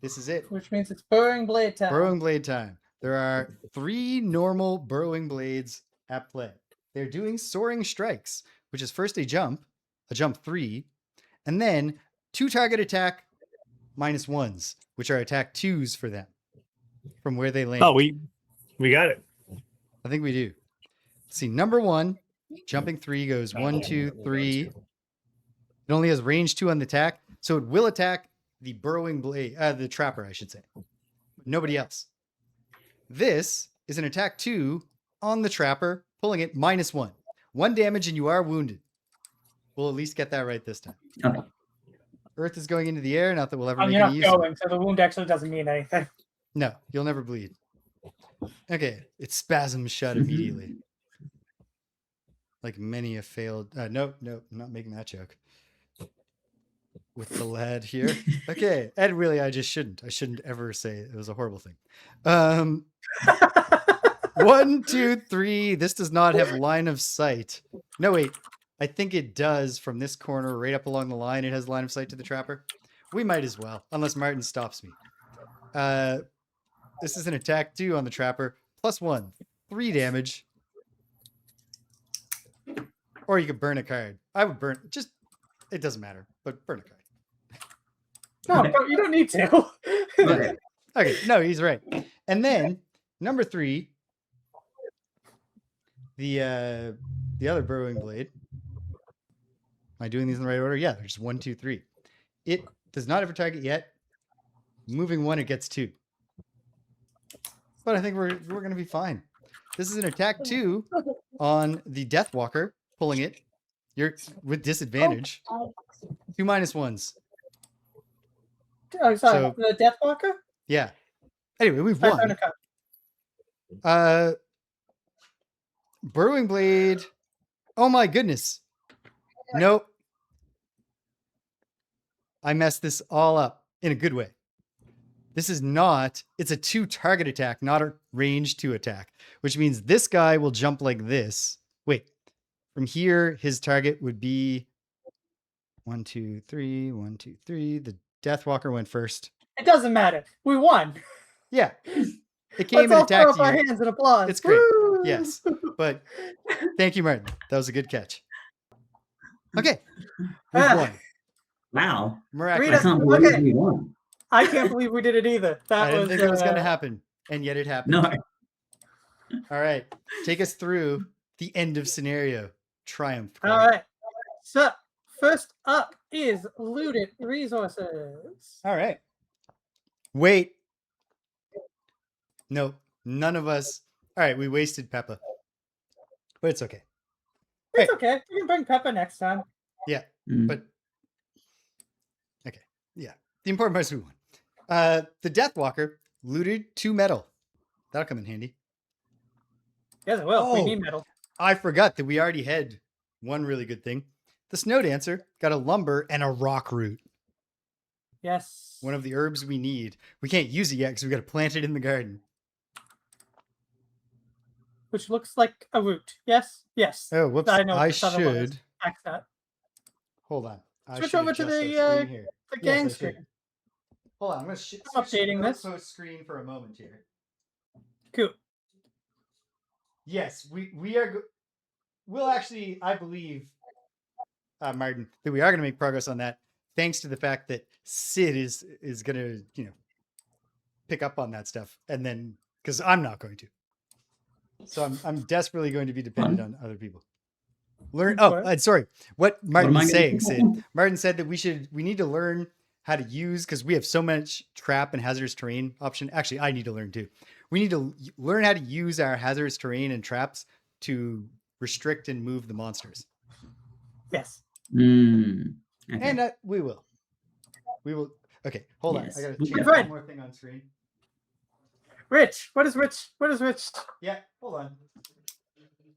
This is it. Which means it's burrowing blade time. Burrowing blade time. There are 3 normal burrowing blades at play. They're doing soaring strikes, which is first a jump 3, and then 2 target attack -1s, which are attack 2s for them from where they land. Oh, we got it. I think we do. Let's see, number 1, jumping 3 goes 1, 2, 3. It only has range 2 on the attack, so it will attack the burrowing blade, the trapper, I should say. Nobody else. This is an attack 2 on the trapper, pulling it -1. 1 damage and you are wounded. We'll at least get that right this time. Okay. Earth is going into the air, not that we'll ever And make you're any not use of it. going, so the wound actually doesn't mean anything. No, you'll never bleed. Okay, it spasms shut immediately. Like many a failed. Nope, I'm not making that joke. With the lad here. Okay, and really, I shouldn't ever say it. It was a horrible thing. 1, 2, 3. This does not have line of sight. No, wait. I think it does from this corner right up along the line. It has line of sight to the trapper. We might as well, unless Martin stops me. This is an attack 2 on the trapper. +1. 3 damage. Or you could burn a card. I would burn. Just, it doesn't matter, but burn a card. No, you don't need to. Okay. Okay, no, he's right. And then number 3, the other burrowing blade. Am I doing these in the right order? Yeah, there's 1, 2, 3. It does not have a target yet. Moving 1, it gets 2. But I think we're gonna be fine. This is an attack 2 on the Deathwalker, pulling it. You're with disadvantage. 2 -1s. Oh, sorry, So- the Deathwalker? Yeah. Anyway, we've I found won. a card. Burrowing blade. Oh my goodness. Nope. I messed this all up in a good way. This is not, it's a 2 target attack, not a range 2 attack, which means this guy will jump like this. Wait, from here, his target would be 1, 2, 3, 1, 2, 3. The Deathwalker went first. It doesn't matter. We won. Yeah. It came Let's all and throw attacked up our you. hands and applause. It's great. Woo! Yes. But thank you, Martin. That was a good catch. Okay. We've Ah. won. Wow. I Miraculous. can't believe Okay. we won. I can't believe we did it either. That I didn't was think it was going to happen. And yet it happened. No. All right. Take us through the end of scenario. Triumph. All right. So first up is looted resources. All right. Wait. No, none of us. All right. We wasted Peppa. But it's okay. It's okay. We can bring Peppa next time. Mm. But okay. Yeah. The important part is we won. The Deathwalker looted 2 metal. That'll come in handy. Yes, it will. We Oh. need metal. I forgot that we already had one really good thing. The Snow Dancer got a lumber and a rock root. Yes. One of the herbs we need. We can't use it yet because we got to plant it in the garden. Which looks like a root. Yes? Yes. Oh, whoops. I know what I this other one is. should. Axe that. Hold on. I Switch should over to adjust the, our screen here. The Yes, gang I should. screen. Hold on. I'm going to I'm updating this. post screen for a moment here. Cool. Yes, we are. We'll actually, I believe, Martin, that we are going to make progress on that, thanks to the fact that Sid is going to, pick up on that stuff, and then because I'm not going to, so I'm desperately going to be dependent on other people. Learn. Oh, What? sorry. What Martin am I was gonna saying, do? Sid. Martin said that we need to learn how to use, because we have so much trap and hazardous terrain option. Actually, I need to learn too. We need to learn how to use our hazardous terrain and traps to restrict and move the monsters. Yes. Okay. And we will. We will. Okay, hold Yes. on. I gotta Okay. change Right. one more thing on screen. Rich. What is Rich? What is Rich? Yeah, hold on.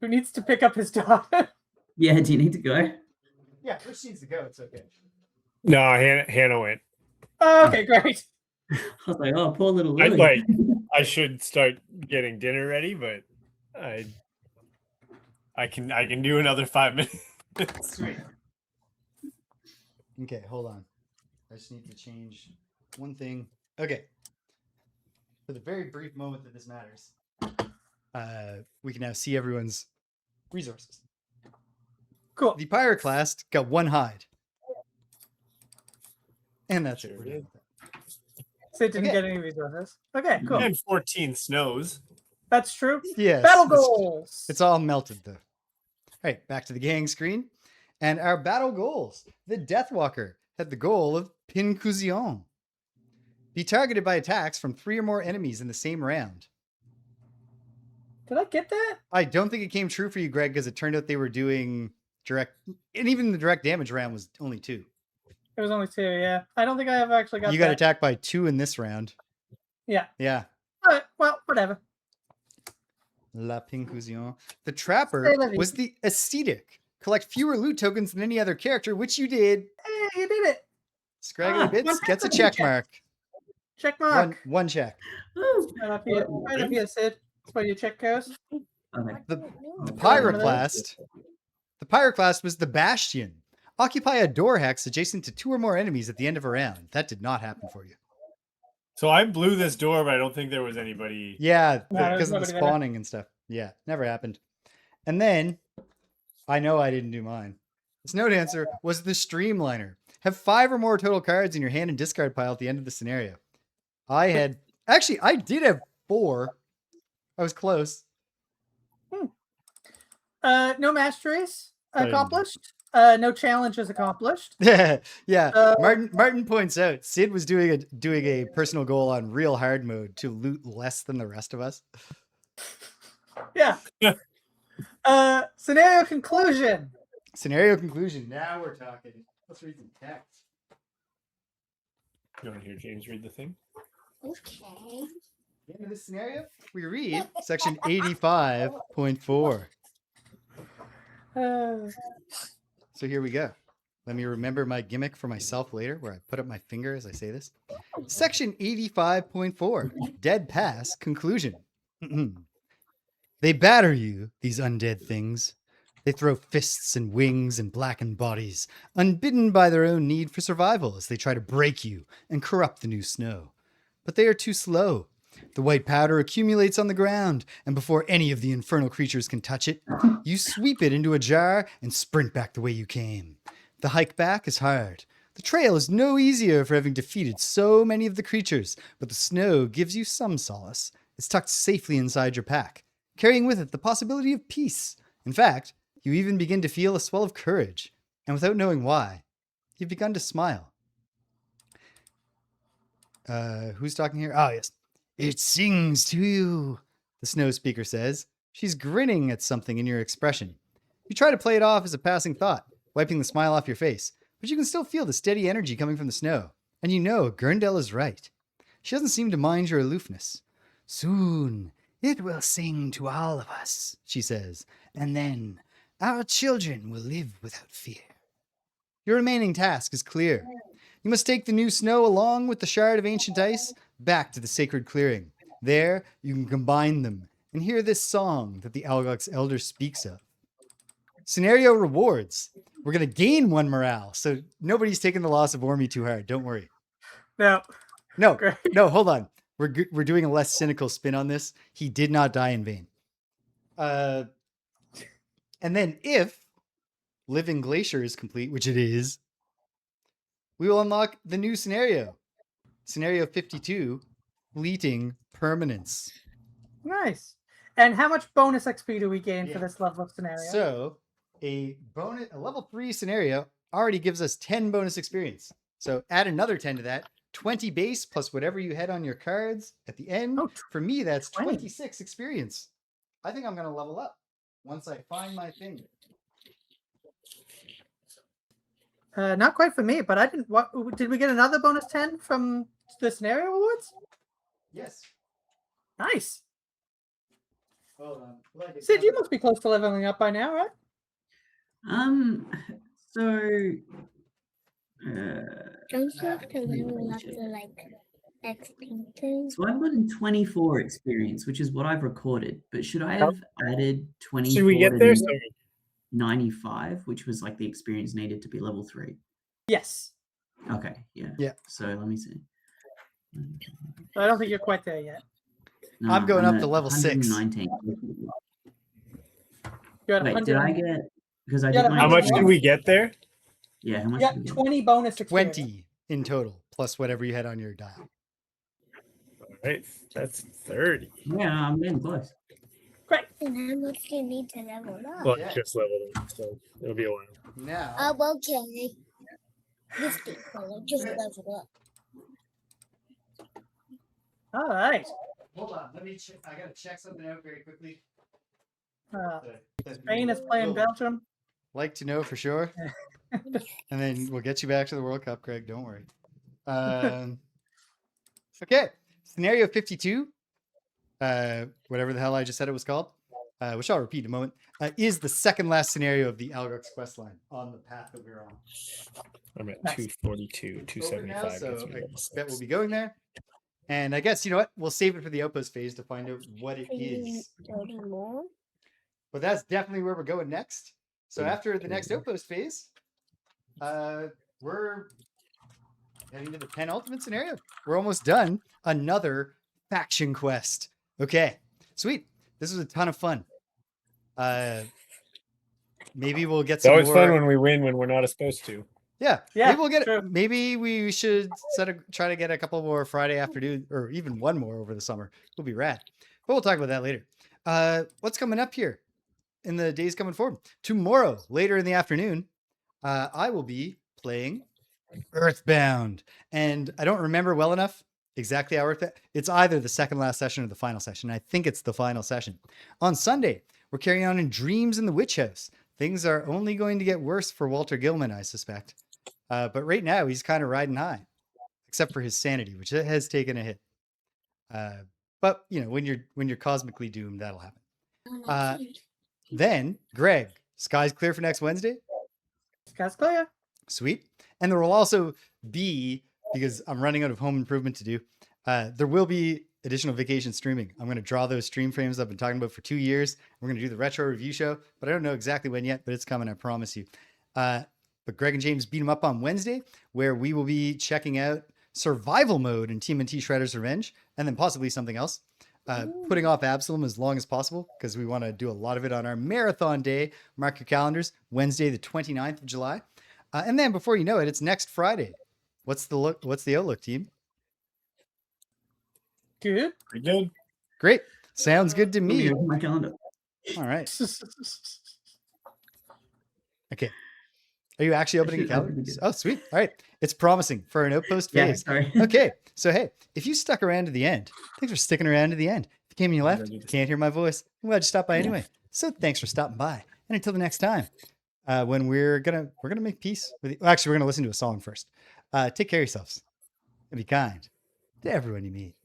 Who needs to pick up his dog? Yeah, do you need to go? Yeah, Rich needs to go. It's okay. No, Hannah went. Oh, okay, great. I was like, oh, poor little I Lily. like. I should start getting dinner ready, but I can do another 5 minutes. Sweet. Okay, hold on. I just need to change one thing. Okay. For the very brief moment that this matters, we can now see everyone's resources. Cool. The Pyroclast got 1 hide. And that's it. Sure We're did. done with that. Sid didn't Okay. get any resources. Okay, cool. And 14 snows. That's true. Yes. Battle it's- goals. It's all melted though. All right, back to the gang screen. And our battle goals. The Deathwalker had the goal of Pincusillon. Be targeted by attacks from 3 or more enemies in the same round. Did I get that? I don't think it came true for you, Greg, because it turned out they were doing direct, and even the direct damage round was only 2. It was only 2, yeah. I don't think I ever actually got You got that. attacked by 2 in this round. Yeah. Yeah. All right, well, whatever. La Pincusillon. The Trapper Say la vie. was the ascetic. Collect fewer loot tokens than any other character, which you did. Hey, you did it. Scraggly Ah, Bits one gets a check. check mark. Check mark. One check. Woo. Right up here, Sid. That's where your check goes. Okay. The one of those. Pyroclast. The Pyroclast was the Bastion. Occupy a door hex adjacent to 2 or more enemies at the end of a round. That did not happen for you. So I blew this door, but I don't think there was anybody. Yeah, No, there's because of the nobody there. spawning and stuff. Yeah, never happened. And then, I know I didn't do mine. The Snow Dancer was the Streamliner. Have 5 or more total cards in your hand and discard pile at the end of the scenario. I did have 4. I was close. No masteries didn't. accomplished. No challenges accomplished. Yeah. Uh, Martin points out Sid was doing a personal goal on real hard mode to loot less than the rest of us. Yeah. Scenario conclusion. Scenario conclusion. Now we're talking. Let's read some text. You want to hear James read the thing? Okay. The end of this scenario, we read section 85.4. So here we go. Let me remember my gimmick for myself later, where I put up my finger as I say this. Section 85.4, Dead Pass Conclusion. They batter you, these undead things. They throw fists and wings and blackened bodies, unbidden by their own need for survival as they try to break you and corrupt the new snow. But they are too slow. The white powder accumulates on the ground, and before any of the infernal creatures can touch it, you sweep it into a jar and sprint back the way you came. The hike back is hard. The trail is no easier for having defeated so many of the creatures, but the snow gives you some solace. It's tucked safely inside your pack, carrying with it the possibility of peace. In fact, you even begin to feel a swell of courage, and without knowing why, you've begun to smile. Who's talking here? Oh, yes. It sings to you, the snow speaker says. She's grinning at something in your expression. You try to play it off as a passing thought, wiping the smile off your face, but you can still feel the steady energy coming from the snow, and you know Gurndel is right. She doesn't seem to mind your aloofness. Soon, it will sing to all of us, she says, and then our children will live without fear. Your remaining task is clear. You must take the new snow along with the shard of ancient ice back to the sacred clearing. There, you can combine them and hear this song that the Algox Elder speaks of. Scenario rewards. We're going to gain 1 morale, so nobody's taking the loss of Ormy too hard. Don't worry. No. No, Great. no, hold on. We're doing a less cynical spin on this. He did not die in vain. And then if Living Glacier is complete, which it is, we will unlock the new scenario. Scenario 52, Fleeting Permanence. Nice. And how much bonus XP do we gain for Yeah. this level of scenario? So a level 3 scenario already gives us 10 bonus experience. So add another 10 to that. 20 base plus whatever you had on your cards at the end. Oh, For me, that's 20. 26 experience. I think I'm going to level up once I find my thing. Not quite for me, but I didn't. What did we get another bonus 10 from the scenario awards? Yes. Nice. Hold on. Like it- Sid, you must be close to leveling up by now, right? So Don't you have to level up to like XP thing? so I've gotten 24 experience, which is what I've recorded. But should I have added 24 Should we get to there? the So 95, which was like the experience needed to be level 3? Yes. Okay, yeah. Yeah. So let me see. I don't think you're quite there yet. No, I'm going up at to level 6. 119. You're at Wait, 100. did I get? Because I Yeah, did my. how much did we get there? Yeah, how much? Yeah, did we get? 20 bonus experience. 20 in total, plus whatever you had on your dial. right. That's 30. Yeah, I'm getting close. Great. And how much do you need to level up? Well, Yeah. I just leveled it, so it'll be a while. Now, Oh, okay. This big fella just leveled up. All right. hold on. Let me check. I gotta check something out very quickly. Spain is playing Belgium. Like to know for sure. And then we'll get you back to the World Cup, Craig. Don't worry. Okay. Scenario 52, whatever the hell I just said it was called, which I'll repeat in a moment, is the second last scenario of the Algox quest line on the path that we're on. I'm at Nice. 242, Over now, 275. so gets I me to bet we'll 6. be going there. And I guess, you know what? We'll save it for the outpost phase to find out what it Are you is. 30 more? But that's definitely where we're going next. So Okay. after the next outpost phase, we're heading to the penultimate scenario. We're almost done. Another faction quest. Okay, sweet. This was a ton of fun. Maybe we'll get It's some always more. fun when we win when we're not supposed to. Yeah, Yeah, maybe we'll get true. it. Maybe we should try to get a couple more Friday afternoon, or even one more over the summer. It'll be rad. But we'll talk about that later. What's coming up here in the days coming forward? Tomorrow, later in the afternoon, I will be playing Earthbound, and I don't remember well enough exactly how it's either the second last session or the final session. I think it's the final session. On Sunday, we're carrying on in Dreams in the Witch House. Things are only going to get worse for Walter Gilman, I suspect. But right now, he's kind of riding high, except for his sanity, which has taken a hit. But you know, when you're cosmically doomed, that'll happen. Then, Greg, sky's clear for next Wednesday. Sky's clear. Sweet. And there will also be, because I'm running out of home improvement to do, there will be additional vacation streaming. I'm going to draw those stream frames I've been talking about for 2 years. We're going to do the retro review show, but I don't know exactly when yet, but it's coming, I promise you. But Greg and James beat them up on Wednesday, where we will be checking out survival mode in TMNT Shredder's Revenge, and then possibly something else. Putting off Absalom as long as possible, because we want to do a lot of it on our marathon day. Mark your calendars, Wednesday, the 29th of July. And then before you know it, it's next Friday. What's the outlook, team? Good. Pretty good. Great. Sounds good to Let me me. open my calendar. All right. Okay. Are you actually opening a should open calendar? it. Oh, sweet. All right. It's promising for an outpost Yeah, phase. sorry. Okay. So, hey, if you stuck around to the end, thanks for sticking around to the end. If you came and you left, Ready to- can't hear my voice, I'm glad you stopped by Yeah. anyway. So thanks for stopping by. And until the next time, when we're gonna make peace with you. Well, actually, we're gonna listen to a song first. Take care of yourselves and be kind to everyone you meet.